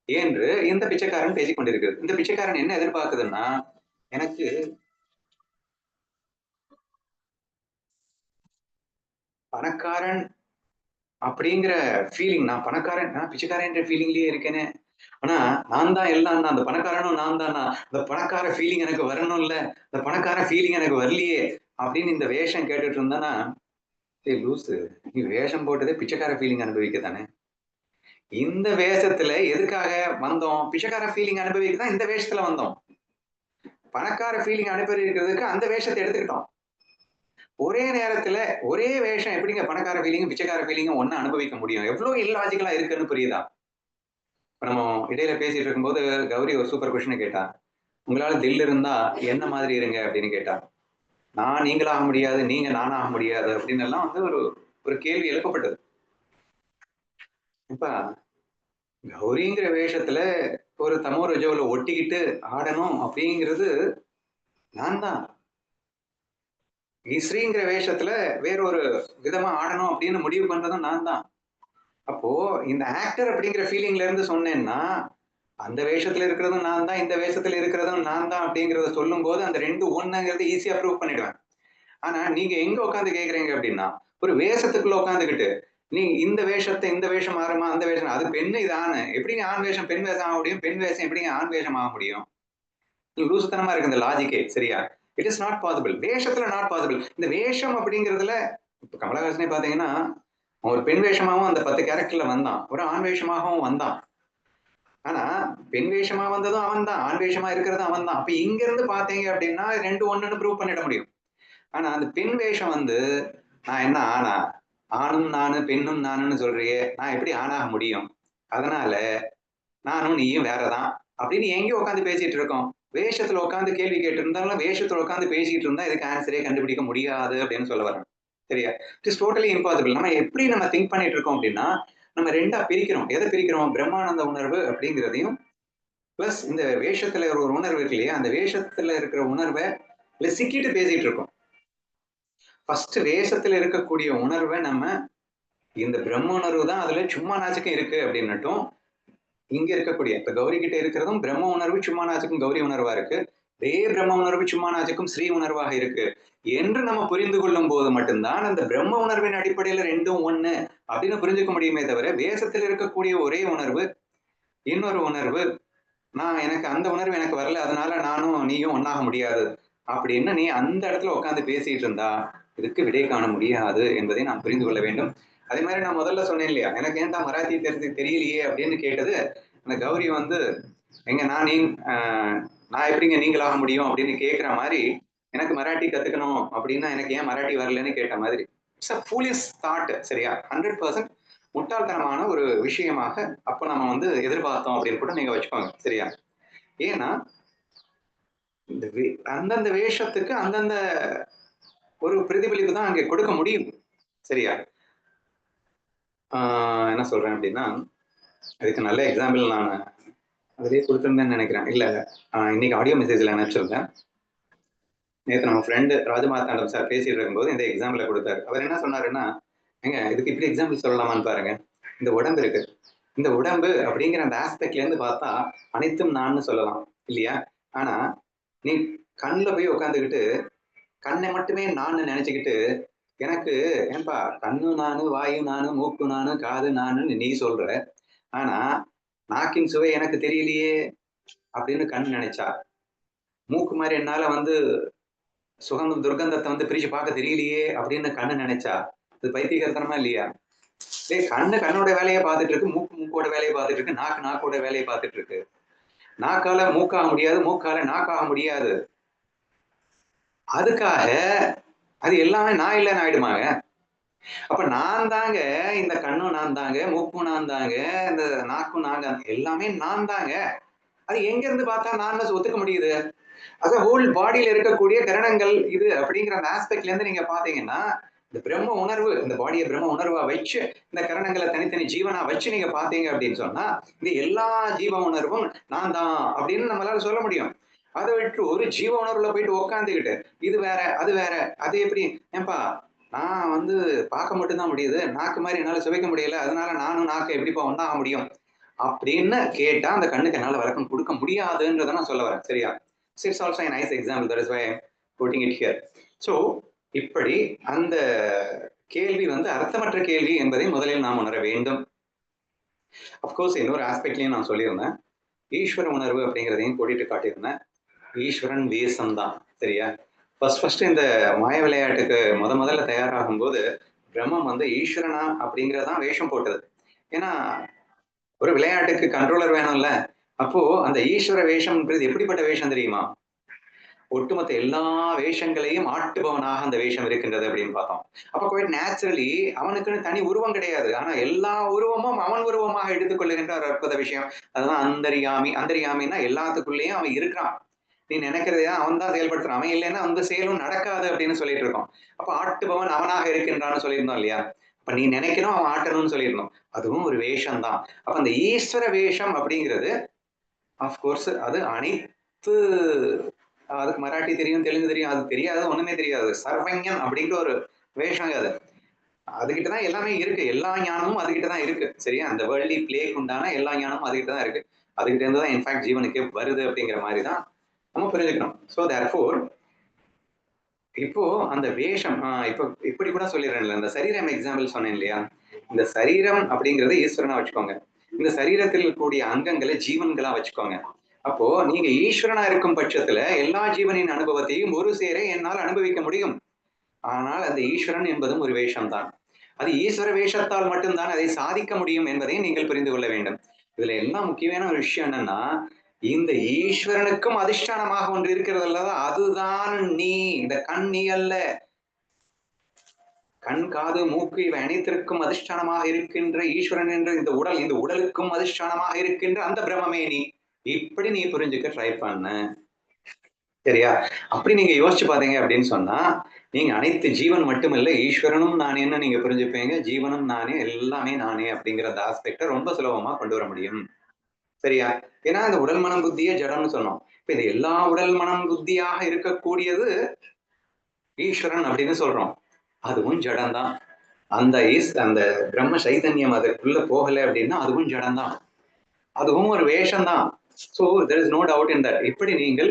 என்று இந்த பிச்சைக்காரன் பேசிக் கொண்டிருக்கிறது. இந்த பிச்சைக்காரன் என்ன எதிர்பார்க்குதுன்னா, எனக்கு பணக்காரன் அப்படிங்கிற ஃபீலிங், நான் பணக்காரன், நான் பிச்சைக்காரன்ற ஃபீலிங்லயே இருக்கேனே. ஆனா, நான் தான் எல்லாம் தான். அந்த பணக்காரனும் நான் தானா? அந்த பணக்கார ஃபீலிங் எனக்கு வரணும்ல. அந்த பணக்கார ஃபீலிங் எனக்கு வரலையே! அப்படின்னு இந்த வேஷம் கேட்டுட்டு இருந்தேன்னா, "ஏய் லூசு! நீ வேஷம் போட்டதே பிச்சைக்கார ஃபீலிங் அனுபவிக்க தானே. இந்த வேஷத்துல எதுக்காக வந்தோம்? பிச்சைக்கார ஃபீலிங் அனுபவிக்க தான் இந்த வேஷத்துல வந்தோம். பணக்கார ஃபீலிங் அனுபவிக்கிறதுக்கு அந்த வேஷத்த எடுத்துக்கிட்டோம். ஒரே நேரத்துல ஒரே வேஷம் எப்படிங்க பணக்கார ஃபீலிங்கும், பிச்சைக்கார ஃபீலிங்கும் ஒண்ணா அனுபவிக்க முடியும்? எவ்ளோ இல்லாஜிக்கலா இருக்குன்னு புரியுதா?" இப்ப நம்ம இடையில பேசிட்டு இருக்கும்போது கௌரி ஒரு சூப்பர் கொஸ்டின் கேட்டா. "உங்களால தில் இருந்தா என்ன மாதிரி இருங்க?" அப்படின்னு கேட்டா. நான் நீங்களாக முடியாது, நீங்க நானாக முடியாது அப்படின்னு எல்லாம் வந்து ஒரு ஒரு கேள்வி எழுப்பப்பட்டது. இப்ப கௌரிங்கிற வேஷத்துல ஒரு தமோ ரஜோல ஒட்டிக்கிட்டு ஆடணும் அப்படிங்கிறது நான் தான். ஸ்ரீங்கிற வேஷத்துல வேறொரு விதமா ஆடணும் அப்படின்னு முடிவு பண்றதும் நான் தான். அப்போ இந்த ஆக்டர் அப்படிங்கிற ஃபீலிங்ல இருந்து சொன்னேன்னா, அந்த வேஷத்துல இருக்கிறதும் நான் தான், இந்த வேஷத்துல இருக்கிறதும் நான் தான் அப்படிங்கிறத சொல்லும்போது, அந்த 2 ஒண்ணுங்கிறத ஈஸியா ப்ரூவ் பண்ணிடுவேன். ஆனா, நீங்க எங்க உட்கார்ந்து கேட்கிறீங்க அப்படின்னா, ஒரு வேஷத்துக்குள்ள உட்கார்ந்துகிட்டு, நீ இந்த வேஷத்த இந்த வேஷம் மாறுமா? அந்த வேஷம் அது பெண்ணு, இது ஆணு. எப்படிங்க ஆண் வேஷம் பெண் வேஷம் ஆக முடியும்? பெண் வேஷம் எப்படிங்க ஆண் வேஷம் ஆக முடியும்? லூசுத்தனமா இருக்கு இந்த லாஜிக்கே. சரியா? It is not possible. வேஷத்துல நாட் பாசிபிள். இந்த வேஷம் அப்படிங்கிறதுல இப்ப கமலஹாசனே பார்த்தீங்கன்னா, அவன் ஒரு பெண் வேஷமாவும் அந்த 10 கேரக்டர்ல வந்தான். ஒரு ஆண் வேஷமாகவும் வந்தான். ஆனா, பெண் வேஷமா வந்ததும் அவன் தான். ஆண் வேஷமா இருக்கிறதும் அவன் தான். அப்ப இங்க இருந்து பார்த்தீங்க அப்படின்னா 2 ஒண்ணுன்னு ப்ரூவ் பண்ணிட முடியும். ஆனா, அந்த பெண் வேஷம் வந்து, நான் என்ன ஆணா? ஆணும் நானு, பெண்ணும் நானுன்னு சொல்றியே! நான் எப்படி ஆணாக முடியும்? அதனால நானும் நீயும் வேற தான். அப்படின்னு எங்க உட்கார்ந்து பேசிட்டு இருக்கோம்? வேஷத்துல உட்கார்ந்து கேள்வி கேட்டிருந்தாலும், வேஷத்துல உட்கார்ந்து பேசிட்டு இருந்தா இதுக்கு ஆன்ஸரே கண்டுபிடிக்க முடியாது அப்படின்னு சொல்ல வரேன். சரியா? It is totally impossible. நம்ம திங்க் பண்ணிட்டு இருக்கோம் அப்படின்னா, நம்ம 2ஆ பிரிக்கிறோம். எத பிரிக்கிறோம்? பிரம்மானந்த உணர்வு அப்படிங்கிறதையும், பிளஸ் இந்த வேஷத்துல ஒரு உணர்வு இருக்கு இல்லையா? அந்த வேஷத்துல இருக்கிற உணர்வ சிக்கிட்டு பேசிட்டு இருக்கோம். ஃபர்ஸ்ட் வேஷத்துல இருக்கக்கூடிய உணர்வ நம்ம இந்த பிரம்ம உணர்வு தான் அதுல சும்மா நாச்சுக்கும் இருக்கு அப்படின்னட்டும், இங்க இருக்கக்கூடிய இப்ப கௌரி கிட்ட இருக்கிறதும் பிரம்ம உணர்வு சும்மா நாச்சுக்கும் கௌரி உணர்வா இருக்கு. அதே பிரம்ம உணர்வு சும்மா நாச்சுக்கும் ஸ்ரீ உணர்வாக இருக்கு. என்று நம்ம புரிந்து கொள்ளும் போது மட்டும்தான் அந்த பிரம்ம உணர்வின் அடிப்படையில 2ம் ஒண்ணு அப்படின்னு புரிஞ்சுக்க முடியுமே தவிர, வேஷத்தில் இருக்கக்கூடிய ஒரே உணர்வு, இன்னொரு உணர்வு, எனக்கு அந்த உணர்வு எனக்கு வரல. அதனால நானும் நீயும் ஒண்ணாக முடியாது. அப்படின்னு நீ அந்த இடத்துல உட்கார்ந்து பேசிட்டு இருந்தா, இதுக்கு விடை காண முடியாது என்பதை நாம் புரிந்து கொள்ள வேண்டும். அதே மாரி நான் முதல்ல சொன்னேன் இல்லையா? எனக்கு ஏன்டா மராத்தி தெரியலையே அப்படின்னு கேட்டது, அந்த கௌரி வந்து, "ஏங்க அ நான் எப்படிங்க நீங்களாக முடியும்?" அப்படின்னு கேட்கிற மாரி, எனக்கு மராட்டி கத்துக்கணும் அப்படின்னா, எனக்கு ஏன் மராட்டி வரலன்னு கேட்ட மாதிரி. இட்ஸ் ஃபூலிஷ் தாட் சரியா? 100% முட்டாள்தனமான ஒரு விஷயமாக அப்ப நம்ம வந்து எதிர்பார்த்தோம் அப்படின்னு கூட நீங்க வச்சுக்கோங்க. சரியா? ஏன்னா, இந்த அந்தந்த வேஷத்துக்கு அந்தந்த ஒரு பிரதிபலிப்பு தான் அங்கே கொடுக்க முடியும். சரியா? ஆ என்ன சொல்றேன் அப்டின்னா, அதுக்கு நல்ல எக்ஸாம்பிள் நானு அதிலேயே குடுத்திருந்தேன்னு நெனைக்கிறேன். இல்ல இன்னைக்கு ஆடியோ மெசேஜ்ல அனுப்பிச்சிருந்தேன். நேத்து நம்ம ஃப்ரெண்ட் ராஜமார்த்தாண்டம் சார் பேசிட்டு இருக்கும்போது இந்த எக்ஸாம்பிள குடுத்தாரு. அவர் என்ன சொன்னாருன்னா, "ஏங்க இதுக்கு இப்டி எக்ஸாம்பிள் சொல்லலாமான்னு பாருங்க. இந்த உடம்பு இருக்கு. இந்த உடம்பு அப்டிங்கிற அந்த ஆஸ்பெக்ட்ல இருந்து பார்த்தா, அனைத்தும் நான்னு சொல்லலாம். இல்லையா? ஆனா, நீ கண்ல போய் உட்கார்ந்துகிட்டு கண்ண மட்டுமே நான்னு நெனச்சுக்கிட்டு, எனக்கு ஏன்பா கண்ணு நானு, வாயு நானு, மூக்கு நானு, காது நானுன்னு நீ சொல்ற. ஆனா, நாக்கின் சுவை எனக்கு தெரியலையே அப்படின்னு கண் நெனைச்சா, மூக்கு மாரி என்னால வந்து துர்க்கந்தத்த வந்து பிரிச்சு பார்க்க தெரியலையே அப்படின்னு கண்ணு நெனைச்சா, அது பைத்தியக்காரத்தனமா இல்லையா? டேய் கண்ணு கண்ணோட வேலைய பார்த்துட்டு இருக்கு, மூக்கு மூக்கோட வேலைய பார்த்துட்டு இருக்கு, நாக்கு நாக்கோட வேலைய பார்த்துட்டு இருக்கு. நாக்கால மூக்காக முடியாது, மூக்கால நாக்காக முடியாது. அதுக்காக அது எல்லாமே நான் இல்லன்னு ஆயிடுமாங்க? அப்ப நான் தாங்க, இந்த கண்ணும் நான் தாங்க, மூக்கும் நான் தாங்க, இந்த நாக்கும் நான் தாங்க. எல்லாமே நான் தாங்க. அது எங்கேருந்து பார்த்தா நான்னு ஒத்துக்க முடியுது? ஹோல் பாடியில இருக்கக்கூடிய கரணங்கள் இது அப்படிங்கிற அந்த ஆஸ்பெக்ட்ல இருந்து நீங்க பார்த்தீங்கன்னா, இந்த பிரம்ம உணர்வு, இந்த பாடிய பிரம்ம உணர்வா வச்சு, இந்த கரணங்கள தனித்தனி ஜீவனா வச்சு நீங்க பார்த்தீங்க அப்படின்னு சொன்னா, இந்த எல்லா ஜீவ உணர்வும் நான் தான் அப்படின்னு நம்மளால சொல்ல முடியும். அத விட்டு ஒரு ஜீவ உணர்வுல போயிட்டு உட்கார்ந்துகிட்டு, இது வேற, அது வேற, அது எப்படி? ஏன்பா நான் வந்து பார்க்க மட்டும் தான் முடியுது. நாக்கு மாரி என்னால சுவைக்க முடியல. அதனால நானும் நாக்கும் எப்படிப்பா ஒண்ணாக முடியும்? அப்படின்னு கேட்டா அந்த கண்ணுக்கு என்னால விளக்கம் கொடுக்க முடியாதுன்றதை நான் சொல்ல வரேன். சரியா? It's also a nice example. That is why I'm putting it here. So இப்படி அந்த கேள்வி வந்து அர்த்தமற்ற கேள்வி என்பதை முதலில் நாம் உணர வேண்டும். அப்கோர்ஸ் இன்னொரு ஆஸ்பெக்ட்லயும் நான் சொல்லியிருந்தேன். ஈஸ்வர உணர்வு அப்படிங்கிறதையும் கூட்டிட்டு காட்டியிருந்தேன். ஈஸ்வரன் வேஷம் தான். சரியா? ஃபர்ஸ்ட் இந்த மாய விளையாட்டுக்கு முதல்ல தயாராகும் போது பிரம்மம் வந்து ஈஸ்வரனா அப்படிங்கறதான் வேஷம் போட்டது. ஏன்னா ஒரு விளையாட்டுக்கு கண்ட்ரோலர் வேணும்ல. அப்போ அந்த ஈஸ்வர வேஷம்ன்றது எப்படிப்பட்ட வேஷம் தெரியுமா? ஒட்டுமொத்த எல்லா வேஷங்களையும் ஆட்டுபவனாக அந்த வேஷம் இருக்கின்றது அப்படின்னு பார்த்தோம். அப்ப குவைட் நேச்சுரலி அவனுக்குன்னு தனி உருவம் கிடையாது. ஆனா எல்லா உருவமும் அவன் உருவமாக எடுத்துக்கொள்ளுகின்ற ஒரு அற்புத விஷயம். அதுதான் அந்தர்யாமி. அந்தர்யாமின்னா எல்லாத்துக்குள்ளேயும் அவன் இருக்கிறான். நீ நினைக்கிறதையா அவன் தான் செயல்படுத்துறான். அவன் இல்லைன்னா அந்த செயலும் நடக்காது அப்படின்னு சொல்லிட்டு இருக்கோம். அப்ப ஆட்டுபவன் அவனாக இருக்கின்றான்னு சொல்லியிருந்தோம் இல்லையா? அப்ப நீ நினைக்கணும் அவன் ஆட்டணும்னு சொல்லியிருந்தோம். அதுவும் ஒரு வேஷம் தான். அப்ப அந்த ஈஸ்வர வேஷம் அப்படிங்கிறது அஃப்கோர்ஸ் அது அனைத்து அதுக்கு மராட்டி தெரியும், தெலுங்கு தெரியும், அது தெரியாது, ஒண்ணுமே தெரியாது. சர்வஞன் அப்படிங்கிற ஒரு வேஷம் அது. அதுகிட்ட தான் எல்லாமே இருக்கு. எல்லா ஞானமும் அதுகிட்ட தான் இருக்கு. சரியா? அந்த வேர்ல்ட்லி பிளேக்கு உண்டான எல்லா ஞானமும் அதுகிட்ட தான் இருக்கு. அதுகிட்ட இருந்து தான் இன்ஃபேக்ட் ஜீவனுக்கே வருது அப்படிங்கிற மாதிரி தான் நம்ம புரிஞ்சுக்கணும். ஸோ தேர்ஃபோர் இப்போ அந்த வேஷம் இப்போ இப்படி கூட சொல்லிடுறேன்ல, இந்த சரீரம் எக்ஸாம்பிள் சொன்னேன் இல்லையா? இந்த சரீரம் அப்படிங்கறது ஈஸ்வரனா வச்சுக்கோங்க. இந்த சரீரத்தில் இருக்கக்கூடிய அங்கங்களை ஜீவன்களா வச்சுக்கோங்க. அப்போ நீங்க ஈஸ்வரனா இருக்கும் பட்சத்துல எல்லா ஜீவனின் அனுபவத்தையும் ஒரு சேர என்னால் அனுபவிக்க முடியும். ஆனால் அந்த ஈஸ்வரன் என்பதும் ஒரு வேஷம் தான். அது ஈஸ்வர வேஷத்தால் மட்டும்தான் அதை சாதிக்க முடியும் என்பதை நீங்கள் புரிந்து கொள்ள வேண்டும். இதுல எல்லாம் முக்கியமான ஒரு விஷயம் என்னன்னா, இந்த ஈஸ்வரனுக்கும் அதிஷ்டானமாக ஒன்று இருக்கிறது அல்லவா? அதுதான் நீ. இந்த கண் நீ அல்ல. கண், காது, மூக்கு இவை அனைத்திற்கும் அதிஷ்டானமாக இருக்கின்ற ஈஸ்வரன் என்ற இந்த உடலுக்கும் அதிஷ்டானமாக இருக்கின்ற அந்த பிரம்மே நீ. இப்படி நீ புரிஞ்சுக்க ட்ரை பண்ண. சரியா? அப்படி நீங்க யோசிச்சு பாத்தீங்க அப்படின்னு சொன்னா, நீங்க அனைத்து ஜீவன் மட்டுமில்ல, ஈஸ்வரனும் நானேன்னு நீங்க புரிஞ்சுப்பீங்க. ஜீவனும் நானே, எல்லாமே நானே அப்படிங்கிற அந்த ஆஸ்பெக்ட ரொம்ப சுலபமா கொண்டு வர முடியும். சரியா? ஏன்னா இந்த உடல் மனம் புத்தியே ஜடம்னு சொன்னோம். இப்ப இது எல்லா உடல் மனம் புத்தியாக இருக்கக்கூடியது ஈஸ்வரன் அப்படின்னு சொல்றோம். அதுவும் ஜடம் தான். அந்த பிரம்ம சைதன்யம் அதற்குள்ள போகல அப்படின்னா அதுவும் ஜடம் தான். அதுவும் ஒரு வேஷம் தான். So there is no doubt in that. இப்படி நீங்கள்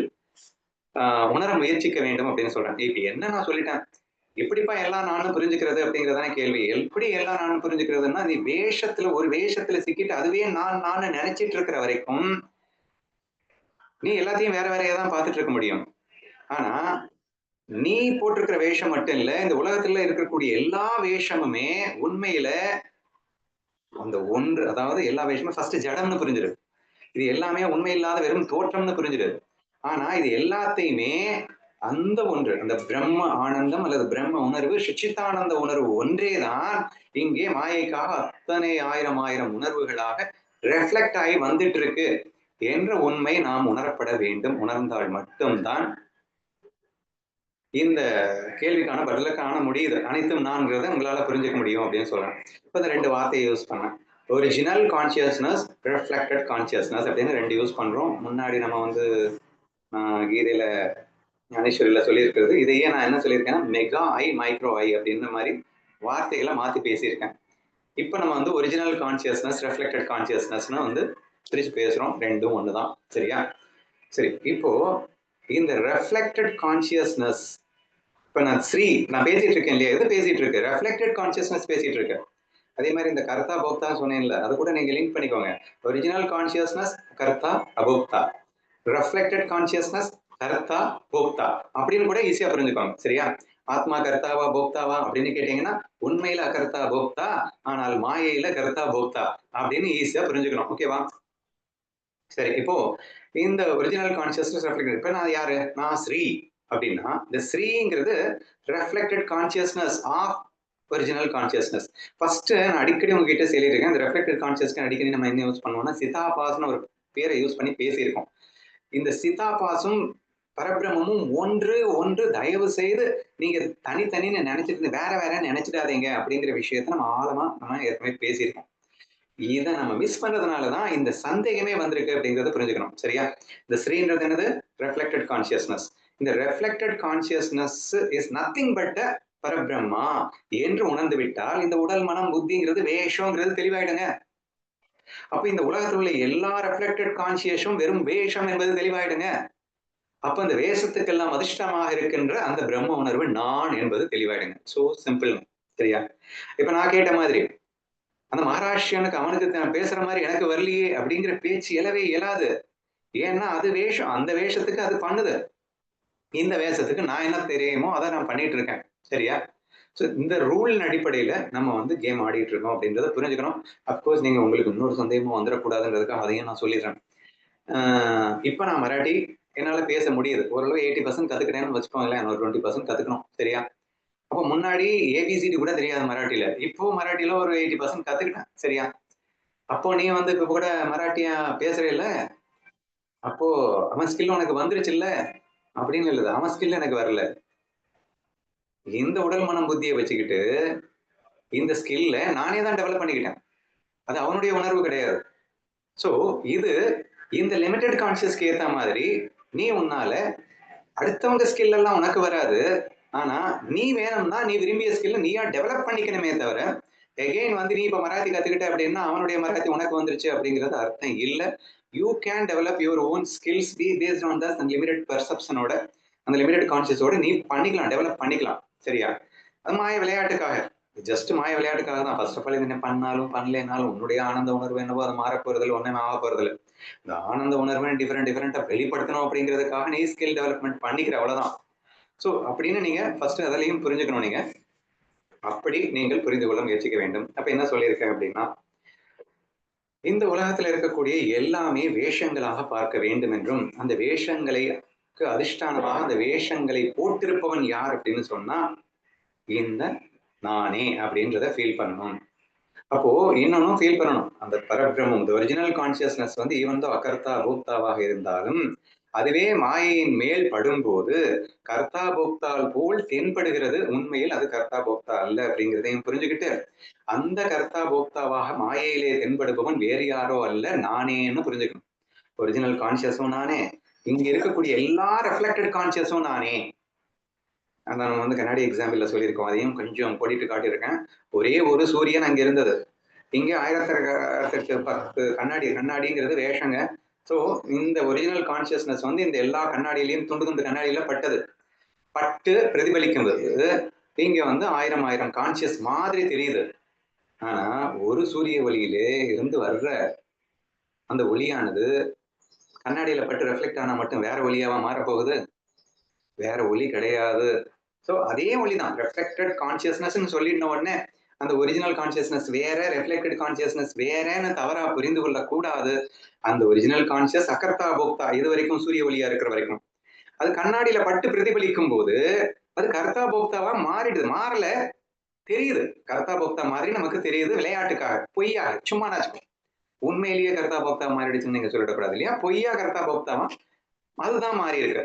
உணர முயற்சிக்க வேண்டும் அப்படின்னு சொல்றேன். இப்ப என்ன நான் சொல்லிட்டேன். எப்படிப்பா எல்லாம் நானும் புரிஞ்சுக்கிறது அப்படிங்கறதான கேள்வி. எப்படி எல்லாம் நானும் புரிஞ்சுக்கிறதுன்னா, நீ ஒரு வேஷத்துல சிக்கிட்டு அதுவே நான் நினைச்சிட்டு இருக்கிற வரைக்கும் நீ எல்லாத்தையும் வேற வேறையா தான் பார்த்துட்டு இருக்க முடியும். ஆனா நீ போட்டிருக்கிற வேஷம் மட்டும் இல்ல, இந்த உலகத்துல இருக்கக்கூடிய எல்லா வேஷமுமே உண்மையில அந்த ஒன்று, அதாவது எல்லா வேஷமும் ஃபர்ஸ்ட் ஜடம்னு புரிஞ்சிரு. இது எல்லாமே உண்மை இல்லாத வெறும் தோற்றம்னு புரிஞ்சிரு. ஆனா இது எல்லாத்தையுமே அந்த ஒன்று, அந்த பிரம்ம ஆனந்தம் அல்லது பிரம்ம உணர்வு, சுச்சித்தானந்த உணர்வு ஒன்றேதான் இங்கே மாயைக்காக அத்தனை ஆயிரம் உணர்வுகளாக ரெஃப்ளெக்ட் ஆகி வந்துட்டு இருக்கு என்ற உண்மை நாம் உணரப்பட வேண்டும். உணர்ந்தால் மட்டும்தான் இந்த கேள்விக்கான பதில காண முடியுது. அனைத்தும் நான்கிறத உங்களால புரிஞ்சுக்க முடியும் அப்படின்னு சொல்றேன். இப்ப இந்த 2 வார்த்தையை யூஸ் பண்ணேன். ஒரிஜினல் கான்சியஸ்னஸ், ரிஃப்ளெக்டட் கான்சியஸ்னஸ் அப்படின்னு 2 யூஸ் பண்றோம். முன்னாடி நம்ம வந்து கீதையில ஞானேஸ்வரியில சொல்லியிருக்கிறது. இதையே நான் என்ன சொல்லியிருக்கேன்னா, மெகா ஐ, மைக்ரோ ஐ அப்படின்ற மாதிரி வார்த்தைகளை மாத்தி பேசியிருக்கேன். இப்ப நம்ம வந்து ஒரிஜினல் கான்சியஸ்னஸ், ரெஃப்ளெக்டட் கான்சியஸ்னஸ்னு வந்து பிரிச்சு பேசுறோம். ரெண்டும் ஒண்ணுதான். சரியா? சரி. இப்போ இந்த ரெஃப்ளெக்டட் கான்சியஸ்னஸ், இப்ப நான் பேசிட்டு இருக்கேன் இல்லையா? எது பேசிட்டு இருக்கு? ரெஃப்ளெக்டட் கான்சியஸ்னஸ் பேசிட்டு இருக்கு. அதே மாதிரி இந்த கர்த்தா போக்தா சொன்னேன்ல, அது கூட நீங்க லிங்க் பண்ணிக்கோங்க. ஒரிஜினல் கான்சியஸ்னஸ் கர்த்தா அபோக்தா, ரெஃப்ளெக்டட் கான்சியஸ்னஸ் கர்த்தா போக்தா அப்படின்னு கூட ஈஸியா புரிஞ்சுக்கோங்க. சரியா? ஆத்மா கர்த்தாவா போக்தாவா அப்படின்னு கேட்டீங்கன்னா, உண்மையில அகர்த்தா போக்தா, ஆனால் மாயையில கர்த்தா போக்தா அப்படின்னு ஈஸியா புரிஞ்சுக்கணும். ஓகேவா? சரி. இப்போ இந்த ஒரிஜினல் கான்சியஸ்னஸ் ரெஃப்ளெக்டட், இப்ப நான் யாரு? நான் ஸ்ரீ அப்படின்னா, இந்த ஸ்ரீங்கிறது reflected consciousness of original consciousness. First நான் அடிக்கடி உங்ககிட்ட சொல்லியிருக்கேன். இந்த ரெஃப்ளெக்டட் கான்சியஸ்னஸ் அடிக்கடி நம்ம என்ன யூஸ் பண்ணுவோம்னா, சிதாபாஸ்னு ஒரு பேரை யூஸ் பண்ணி பேசியிருக்கோம். இந்த சிதாபாசும் பரபிரமும் ஒன்று தயவு செய்து நீங்க தனித்தனின்னு நினைச்சிட்டு வேற நினைச்சிடாதீங்க அப்படிங்கிற விஷயத்த நம்ம ஏற்கனவே பேசியிருக்கோம். இதை நம்ம மிஸ் பண்றதுனாலதான் இந்த சந்தேகமே வந்திருக்கு அப்படிங்கறத புரிஞ்சுக்கணும். சரியா? இந்த ஸ்ரீன்றது என்னது? Reflected consciousness. இந்த reflected consciousness is nothing but Parabrahma என்று உணர்ந்து விட்டால் இந்த உடல் மனம் புத்திங்கிறது வேஷங்கிறது தெளிவாயிடுங்க. அப்ப இந்த உலகத்தில் உள்ள எல்லா ரெஃப்ளெக்டட் கான்சியஸும் வெறும் வேஷம் என்பது தெளிவாயிடுங்க. அப்ப அந்த வேஷத்துக்கெல்லாம் அதிஷ்டமாக இருக்கின்ற அந்த பிரம்ம உணர்வு நான் என்பது தெளிவாயிடுங்க. So simple. சரியா? இப்ப நான் கேட்ட மாதிரி அந்த மகாராஷ்டிரனுக்கு அவனுக்கு பேசுற மாதிரி எனக்கு வரலையே அப்படிங்கிற பேச்சு இயலவே இயலாது. ஏன்னா அது வேஷம். அந்த வேஷத்துக்கு அது பண்ணுது. இந்த வேஷத்துக்கு நான் என்ன தெரியுமோ அதை நான் பண்ணிட்டு இருக்கேன். சரியா? ஸோ இந்த ரூலின் அடிப்படையில நம்ம வந்து கேம் ஆடிட்டு இருக்கோம் அப்படின்றத புரிஞ்சுக்கணும். அப்கோர்ஸ் நீங்க உங்களுக்கு இன்னொரு சந்தேகமும் வந்துடக்கூடாதுன்றதுக்காக அதையும் நான் சொல்லிடுறேன். இப்ப நான் மராட்டி என்னால பேச முடியுது. ஓரளவு 80% கத்துக்கிட்டேன்னு வச்சுக்கோங்களேன். ஒரு 20% கத்துக்கணும். சரியா? அப்போ முன்னாடி ஏபிசிடி கூட தெரியாது மராட்டில. இப்போ மராட்டில ஒரு 80% கத்துக்கிட்டேன். சரியா? அப்போ நீ வந்து இப்ப கூட மராட்டியா பேசுறேல்ல, அப்போ அவன் ஸ்கில் உனக்கு வந்துருச்சுல்ல அப்படின்னு இல்ல. அவன் ஸ்கில் எனக்கு வரல. இந்த உடல் மனம் புத்தியை வச்சுக்கிட்டு இந்த ஸ்கில்ல நானே தான் டெவலப் பண்ணிக்கிட்டேன். அது அவனுடைய உணர்வு கிடையாது. சோ இது இந்த லிமிடெட் கான்சியஸ்க்கு ஏத்த மாதிரி நீ உன்னால அடுத்தவங்க ஸ்கில் எல்லாம் உனக்கு வராது. ஆனா நீ வேணும்னா நீ விரும்பிய ஸ்கில் நீயா டெவலப் பண்ணிக்கணுமே தவிர எகெயின் வந்து நீ இப்ப மராத்தி கத்துக்கிட்ட அப்படின்னா அவனுடைய மராத்தி உனக்கு வந்துருச்சு அப்படிங்கிறது அர்த்தம் இல்ல. You can develop your own skills be based on the limited பெர்செப்ஷனோட அந்த லிமிடெட் கான்சியஸோட நீ பண்ணிக்கலாம், டெவலப் பண்ணிக்கலாம். சரியா? அது மாய விளையாட்டுக்காக, ஜஸ்ட் மாய விளையாட்டுக்காக தான். ஃபர்ஸ்ட் ஆஃப் ஆல் இது என்ன பண்ணாலும் பண்ணலைனாலும் உன்னுடைய ஆனந்த உணர்வு என்னவோ அது மாற போறதில்ல, ஒன்னும் ஆக போறதில்ல. இந்த ஆனந்த உணர்வை டிஃபரெண்டா வெளிப்படுத்தணும் அப்படிங்கிறதுக்காக நீ ஸ்கில் டெவலப்மெண்ட் பண்ணிக்கிற அவ்வளவுதான். சோ அப்படின்னு நீங்க ஃபர்ஸ்ட் அதிலையும் புரிஞ்சுக்கணும். நீங்க அப்படி நீங்கள் புரிந்து கொள்ள முயற்சிக்க வேண்டும். அப்ப என்ன சொல்லியிருக்கேன் அப்படின்னா, இந்த உலகத்துல இருக்கக்கூடிய எல்லாமே வேஷங்களாக பார்க்க வேண்டும் என்றும் அந்த வேஷங்களை அதிஷ்டானமாக அந்த வேஷங்களை போட்டிருப்பவன் யார் அப்படின்னு சொன்னா இந்த நானே அப்படின்றத ஃபீல் பண்ணணும். அப்போ இன்னொன்னும் ஃபீல் பண்ணணும். அந்த பரபிரம்மம் ஒரிஜினல் கான்சியஸ்னஸ் வந்து ஈவன் தோ அகர்த்தா போக்தாவாக இருந்தாலும் அதுவே மாயையின் மேல் படும்போது கர்த்தா போக்தால் போல் தென்படுகிறது. உண்மையில் அது கர்த்தா போக்தா அல்ல அப்படிங்கிறதையும் புரிஞ்சுக்கிட்டு அந்த கர்த்தா போக்தாவாக மாயையிலே தென்படுபவன் வேறு யாரோ அல்ல, நானேன்னு புரிஞ்சுக்கணும். ஒரிஜினல் கான்சியஸும் நானே, இங்க இருக்கக்கூடிய எல்லா ரெஃப்ளெக்டட் கான்சியஸும் நானே. நம்ம வந்து கண்ணாடி எக்ஸாம்பிள்ல சொல்லியிருக்கோம். அதையும் கொஞ்சம் போட்டிட்டு காட்டியிருக்கேன். ஒரே ஒரு சூரியன் அங்க இருந்தது. இங்க 1010 கண்ணாடிங்கிறது வேஷங்க. சோ இந்த ஒரிஜினல் கான்சியஸ்னஸ் வந்து இந்த எல்லா கண்ணாடியிலையும் துண்டு துண்டு கண்ணாடியில பட்டது. பட்டு பிரதிபலிக்கும்போது இங்க வந்து 1000 கான்சியஸ் மாதிரி தெரியுது. ஆனா ஒரு சூரிய ஒளியிலே இருந்து வர்ற அந்த ஒளியானது கண்ணாடியில பட்டு ரெஃப்ளெக்ட் ஆனா மட்டும் வேற ஒளியாவா மாறப்போகுது? வேற ஒளி கிடையாது. சோ அதே ஒளிதான். ரெஃப்ளெக்டட் கான்சியஸ்னஸ் சொல்லிட்ட உடனே அந்த ஒரிஜினல் கான்சியஸ்னஸ் வேற, ரெஃப்ளெக்டட் கான்சியஸ்னஸ் வேறன்னு தவறா புரிந்து கொள்ள கூடாது. அந்த ஒரிஜினல் கான்சியஸ் அகர்த்தா போக்தா இது வரைக்கும் சூரிய ஒளியா இருக்கிற வரைக்கும் அது கண்ணாடியில பட்டு பிரதிபலிக்கும் போது அது கர்த்தா போக்தாவா மாறிடுது. மாறல, தெரியுது. கர்த்தா போக்தா மாதிரி நமக்கு தெரியுது விளையாட்டுக்காக, பொய்யா சும்மா நாச்சுக்கோ. உண்மையிலேயே கர்த்தா போக்தா மாறிடுச்சுன்னு நீங்க சொல்லிடக்கூடாது இல்லையா? பொய்யா கர்த்தா போக்தாவா அதுதான் மாறி இருக்கு.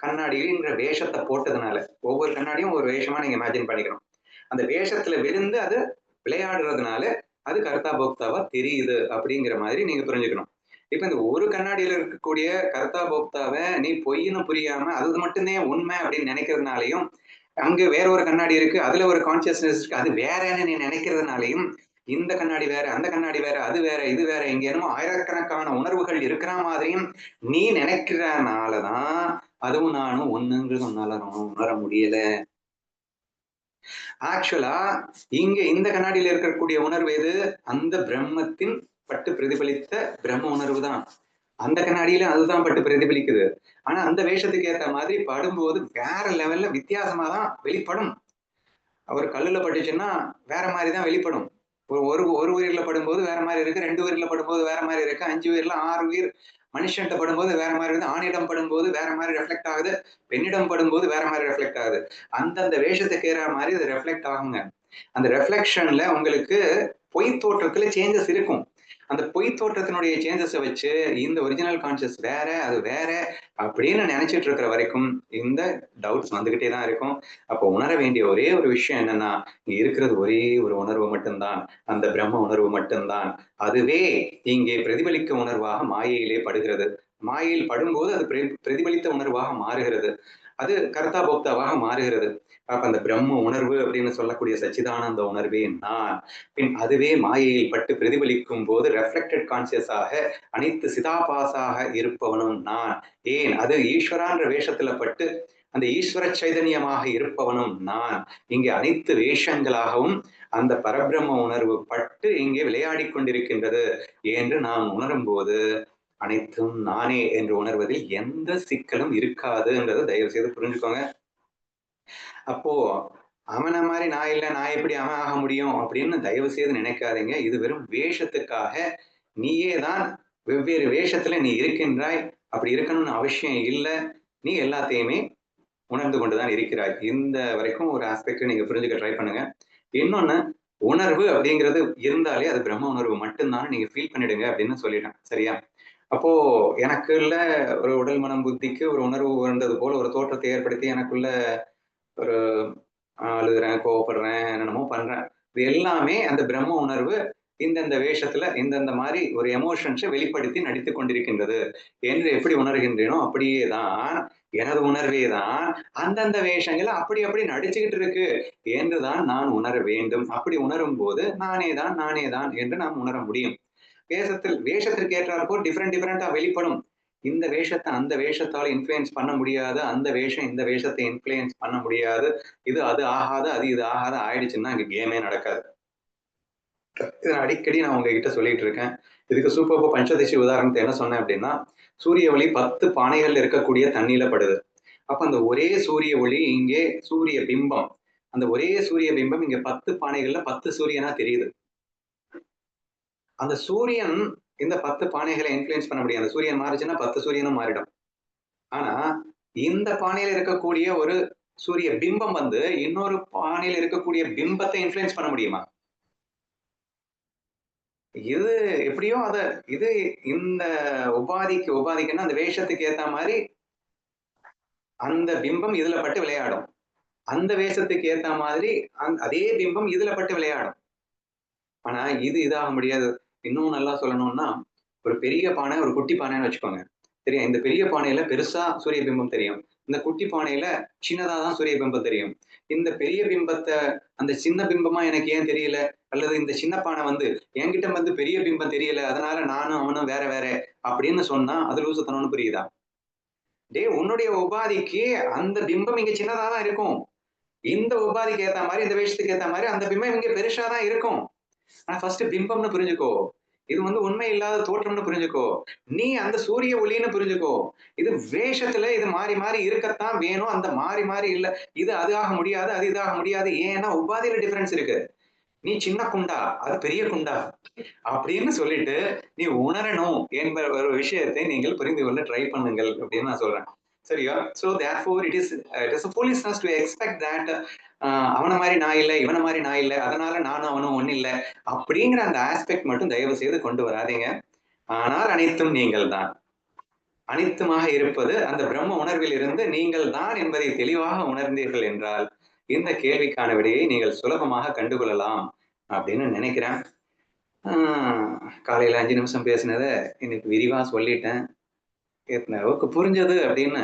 கண்ணாடிங்கிற வேஷத்தை போட்டதுனால ஒவ்வொரு கண்ணாடியும் ஒரு வேஷமா நீங்க இமேஜின் பண்ணிக்கணும். அந்த வேஷத்துல விழுந்து அது விளையாடுறதுனால அது கர்த்தா போக்தாவா தெரியுது அப்படிங்கிற மாதிரி நீங்க புரிஞ்சுக்கணும். இப்ப இந்த ஒரு கண்ணாடியில இருக்கக்கூடிய கர்த்தா போக்தாவை நீ பொய்ன்னு புரியாம அது மட்டும்தான் உண்மை அப்படின்னு நினைக்கிறதுனாலையும் அங்க வேற ஒரு கண்ணாடி இருக்கு, அதுல ஒரு கான்சியஸ்னஸ் இருக்கு, அது வேறன்னு நீ நினைக்கிறதுனாலையும் இந்த கண்ணாடி வேற, அந்த கண்ணாடி வேற, அது வேற, இது வேற, இங்க என்னமோ ஆயிரக்கணக்கான உணர்வுகள் இருக்கிற மாதிரியும் நீ நினைக்கிறனாலதான் அதுவும் நானும் ஒண்ணுங்கிறது உன்னால உணர முடியல. ஆக்சுவலா இங்க இந்த கண்ணாடியில இருக்கக்கூடிய உணர்வு எது? அந்த பிரம்மத்தின் பட்டு பிரதிபலித்த பிரம்ம உணர்வு தான். அந்த கண்ணாடியில அதுதான் பட்டு பிரதிபலிக்குது. ஆனா அந்த வேஷத்துக்கு ஏத்த மாதிரி படும்போது வேற லெவல்ல வித்தியாசமா தான் வெளிப்படும். அவர் கல்லுல பட்டுச்சுன்னா வேற மாதிரிதான் வெளிப்படும். ஒரு ஒரு உயிர்ல படும்போது வேற மாதிரி இருக்கு, 2 உயிர்ல படும்போது வேற மாதிரி இருக்கு, 5 உயிர்ல 6 உயிர் மனுஷன்ட்ட படும்போது வேற மாதிரி இருக்கு, ஆணிடம் படும்போது வேற மாதிரி ரெஃப்ளெக்ட் ஆகுது, பெண்ணிடம் படும்போது வேற மாதிரி ரெஃப்ளெக்ட் ஆகுது. அந்தந்த வேஷத்துக்கு ஏற மாதிரி அது ரெஃப்ளெக்ட் ஆகுங்க. அந்த ரெஃப்ளெக்ஷன்ல உங்களுக்கு பொய் தோற்றத்துல சேஞ்சஸ் இருக்கும். அந்த பொய் தோற்றத்தினுடைய சேஞ்சஸை வச்சு இந்த ஒரிஜினல் கான்சியஸ் வேற, அது வேற அப்படின்னு நினைச்சிட்டு இருக்கிற வரைக்கும் இந்த டவுட்ஸ் வந்துகிட்டே தான் இருக்கும். அப்போ உணர வேண்டிய ஒரே ஒரு விஷயம் என்னன்னா, இங்க இருக்கிறது ஒரே ஒரு உணர்வு மட்டும்தான், அந்த பிரம்ம உணர்வு மட்டும்தான். அதுவே இங்கே பிரதிபலிக்க உணர்வாக மாயையிலே படுகிறது. மாயையில் படும்போது அது பிரதிபலித்த உணர்வாக மாறுகிறது. அது கர்த்தா போக்தாவாக மாறுகிறது. அப்ப அந்த பிரம்ம உணர்வு அப்படின்னு சொல்லக்கூடிய சச்சிதானந்த உணர்வே நான். பின் அதுவே மாயையில் பட்டு பிரதிபலிக்கும் போது ரெஃப்ளெக்டட் கான்சியஸாக அனைத்து சிதாபாசாக இருப்பவனும் நான். ஏன் அது ஈஸ்வரான்ற வேஷத்துல பட்டு அந்த ஈஸ்வர சைதன்யமாக இருப்பவனும் நான். இங்கே அனைத்து வேஷங்களாகவும் அந்த பரபிரம்ம உணர்வு பட்டு இங்கே விளையாடிக் கொண்டிருக்கின்றது என்று நாம் உணரும் போது அனைத்தும் நானே என்று உணர்வதில் எந்த சிக்கலும் இருக்காதுன்றதை தயவு செய்து புரிஞ்சுக்கோங்க. அப்போ அவனை மாதிரி நான் இல்லை, நான் எப்படி அவன் ஆக முடியும் அப்படின்னு தயவு செய்து நினைக்காதீங்க. இது வெறும் வேஷத்துக்காக நீயே தான் வெவ்வேறு வேஷத்துல நீ இருக்கின்றாய். அப்படி இருக்கணும்னு அவசியம் இல்லை. நீ எல்லாத்தையுமே உணர்ந்து கொண்டுதான் இருக்கிறாய். இந்த வரைக்கும் ஒரு ஆஸ்பெக்ட் நீங்க புரிஞ்சுக்க ட்ரை பண்ணுங்க. இன்னொன்னு, உணர்வு அப்படிங்கிறது இருந்தாலே அது பிரம்ம உணர்வு மட்டும்தான் நீங்க ஃபீல் பண்ணிடுங்க அப்படின்னு சொல்லிட்டேன். சரியா? அப்போ எனக்குள்ள ஒரு உடல் மனம் புத்திக்கு ஒரு உணர்வு வந்தது போல ஒரு தோற்றத்தை ஏற்படுத்தி எனக்குள்ள ஒரு அழுகுறேன், கோவப்படுறேன், என்னென்னமோ பண்றேன். இது எல்லாமே அந்த பிரம்ம உணர்வு இந்தந்த வேஷத்துல இந்தந்த மாதிரி ஒரு எமோஷன்ஸை வெளிப்படுத்தி நடித்துக் கொண்டிருக்கின்றது என்று எப்படி உணர்கின்றேனோ அப்படியே தான் எனது உணர்வே தான் அந்தந்த வேஷங்களை அப்படி அப்படி நடிச்சுக்கிட்டு இருக்கு என்றுதான் நான் உணர வேண்டும். அப்படி உணரும் போது நானே தான் என்று நாம் உணர முடியும். வேஷத்திற்கு ஏற்றாற்போல் டிஃப்ரெண்டா வெளிப்படும். இந்த வேஷத்தை அந்த வேஷத்தால் இன்ஃப்ளூயன்ஸ் பண்ண முடியாது. அந்த வேஷம் இந்த வேஷத்தை இன்ஃப்ளூயன்ஸ் பண்ண முடியாது. இது அது ஆகாது, அது இது ஆகாது ஆயிடுச்சுன்னா அங்க கேமே நடக்காது. இதை அடிக்கடி நான் உங்ககிட்ட சொல்லிட்டு இருக்கேன். இதுக்கு சூப்பர் பஞ்சதசி உதாரணத்தை என்ன சொன்னேன் அப்படின்னா, சூரிய ஒளி 10 பானைகள் இருக்கக்கூடிய தண்ணியில படுது. அப்ப அந்த ஒரே சூரிய ஒளி இங்கே சூரிய பிம்பம். அந்த ஒரே சூரிய பிம்பம் இங்க 10 பானைகள்ல 10 சூரியனா தெரியுது. அந்த சூரியன் இந்த 10 பானைகளை இன்ஃப்ளூயன்ஸ் பண்ண முடியாது. சூரியன் மாறுச்சுன்னா 10 சூரியனும் மாறிடும். ஆனா இந்த பானையில இருக்கக்கூடிய ஒரு சூரிய பிம்பம் வந்து இன்னொரு பானையில இருக்கக்கூடிய பிம்பத்தை இன்ஃப்ளூயன்ஸ் பண்ண முடியுமா? இது எப்படியோ இது இந்த உபாதிக்குன்னா அந்த வேஷத்துக்கு ஏத்த மாதிரி அந்த பிம்பம் இதுல பட்டு விளையாடும். அந்த வேஷத்துக்கு ஏத்த மாதிரி அதே பிம்பம் இதுல பட்டு விளையாடும். ஆனா இதாக முடியாது. இன்னும் நல்லா சொல்லணும்னா, ஒரு பெரிய பானை, ஒரு குட்டி பானைன்னு வச்சுக்கோங்க. சரியா? இந்த பெரிய பானையில பெருசா சூரிய பிம்பம் தெரியும். இந்த குட்டி பானையில சின்னதா தான் சூரிய பிம்பம் தெரியும். இந்த பெரிய பிம்பத்த அந்த சின்ன பிம்பமா எனக்கு ஏன் தெரியல? அல்லது இந்த சின்ன பானை வந்து என்கிட்ட வந்து பெரிய பிம்பம் தெரியல. அதனால நானும் அவனும் வேற வேற அப்படின்னு சொன்னா அது லூசுத்தனம்னு புரியுதா? டேய் உன்னுடைய உபாதிக்கு அந்த பிம்பம் இங்க சின்னதா தான் இருக்கும். இந்த உபாதிக்கு ஏத்த மாதிரி, இந்த வேஷத்துக்கு ஏத்த மாதிரி அந்த பிம்பம் இங்க பெருசா தான் இருக்கும். ஆனா ஃபர்ஸ்ட் பிம்பம்னு புரிஞ்சுக்கோ. இது வந்து உண்மை இல்லாத தோற்றம்னு புரிஞ்சுக்கோ. நீ அந்த சூரிய ஒளின்னு புரிஞ்சுக்கோ. இது வேஷத்துல இது மாறி மாறி இருக்கத்தான் வேணும். அந்த மாறி மாறி இல்ல. இது அது ஆக முடியாது, அது இதாக முடியாது. ஏன்னா உபாதியில டிஃபரன்ஸ் இருக்கு. நீ சின்ன குண்டா, அது பெரிய குண்டா. அப்படின்னு சொல்லிட்டு நீ உணரணும் என்ப ஒரு விஷயத்தை நீங்கள் புரிந்து கொள்ள ட்ரை பண்ணுங்கள் அப்படின்னு நான் சொல்றேன். சரியா? So therefore it is a foolishness to expect that அவன மாதிரி நான் இல்ல, இவன மாதிரி நான் இல்ல, அதனால நானும் அவனும் ஒண்ணு இல்ல. அப்படிங்கிற அந்த ஆஸ்பெக்ட் மட்டும் தயவு செய்து கொண்டு வராதீங்க. ஆனால் அனைத்தும் நீங்கள் தான். அனைத்துமாக இருப்பது அந்த பிரம்ம உணர்வில் இருந்து நீங்கள் தான் என்பதை தெளிவாக உணர்ந்தீர்கள் என்றால், இந்த கேள்விக்கான விடையை நீங்கள் சுலபமாக கண்டுகொள்ளலாம் அப்படின்னு நினைக்கிறேன். காலையில 5 நிமிஷம் பேசினத இன்னைக்கு விரிவா சொல்லிட்டேன். எத்தன அளவுக்கு புரிஞ்சது அப்படின்னு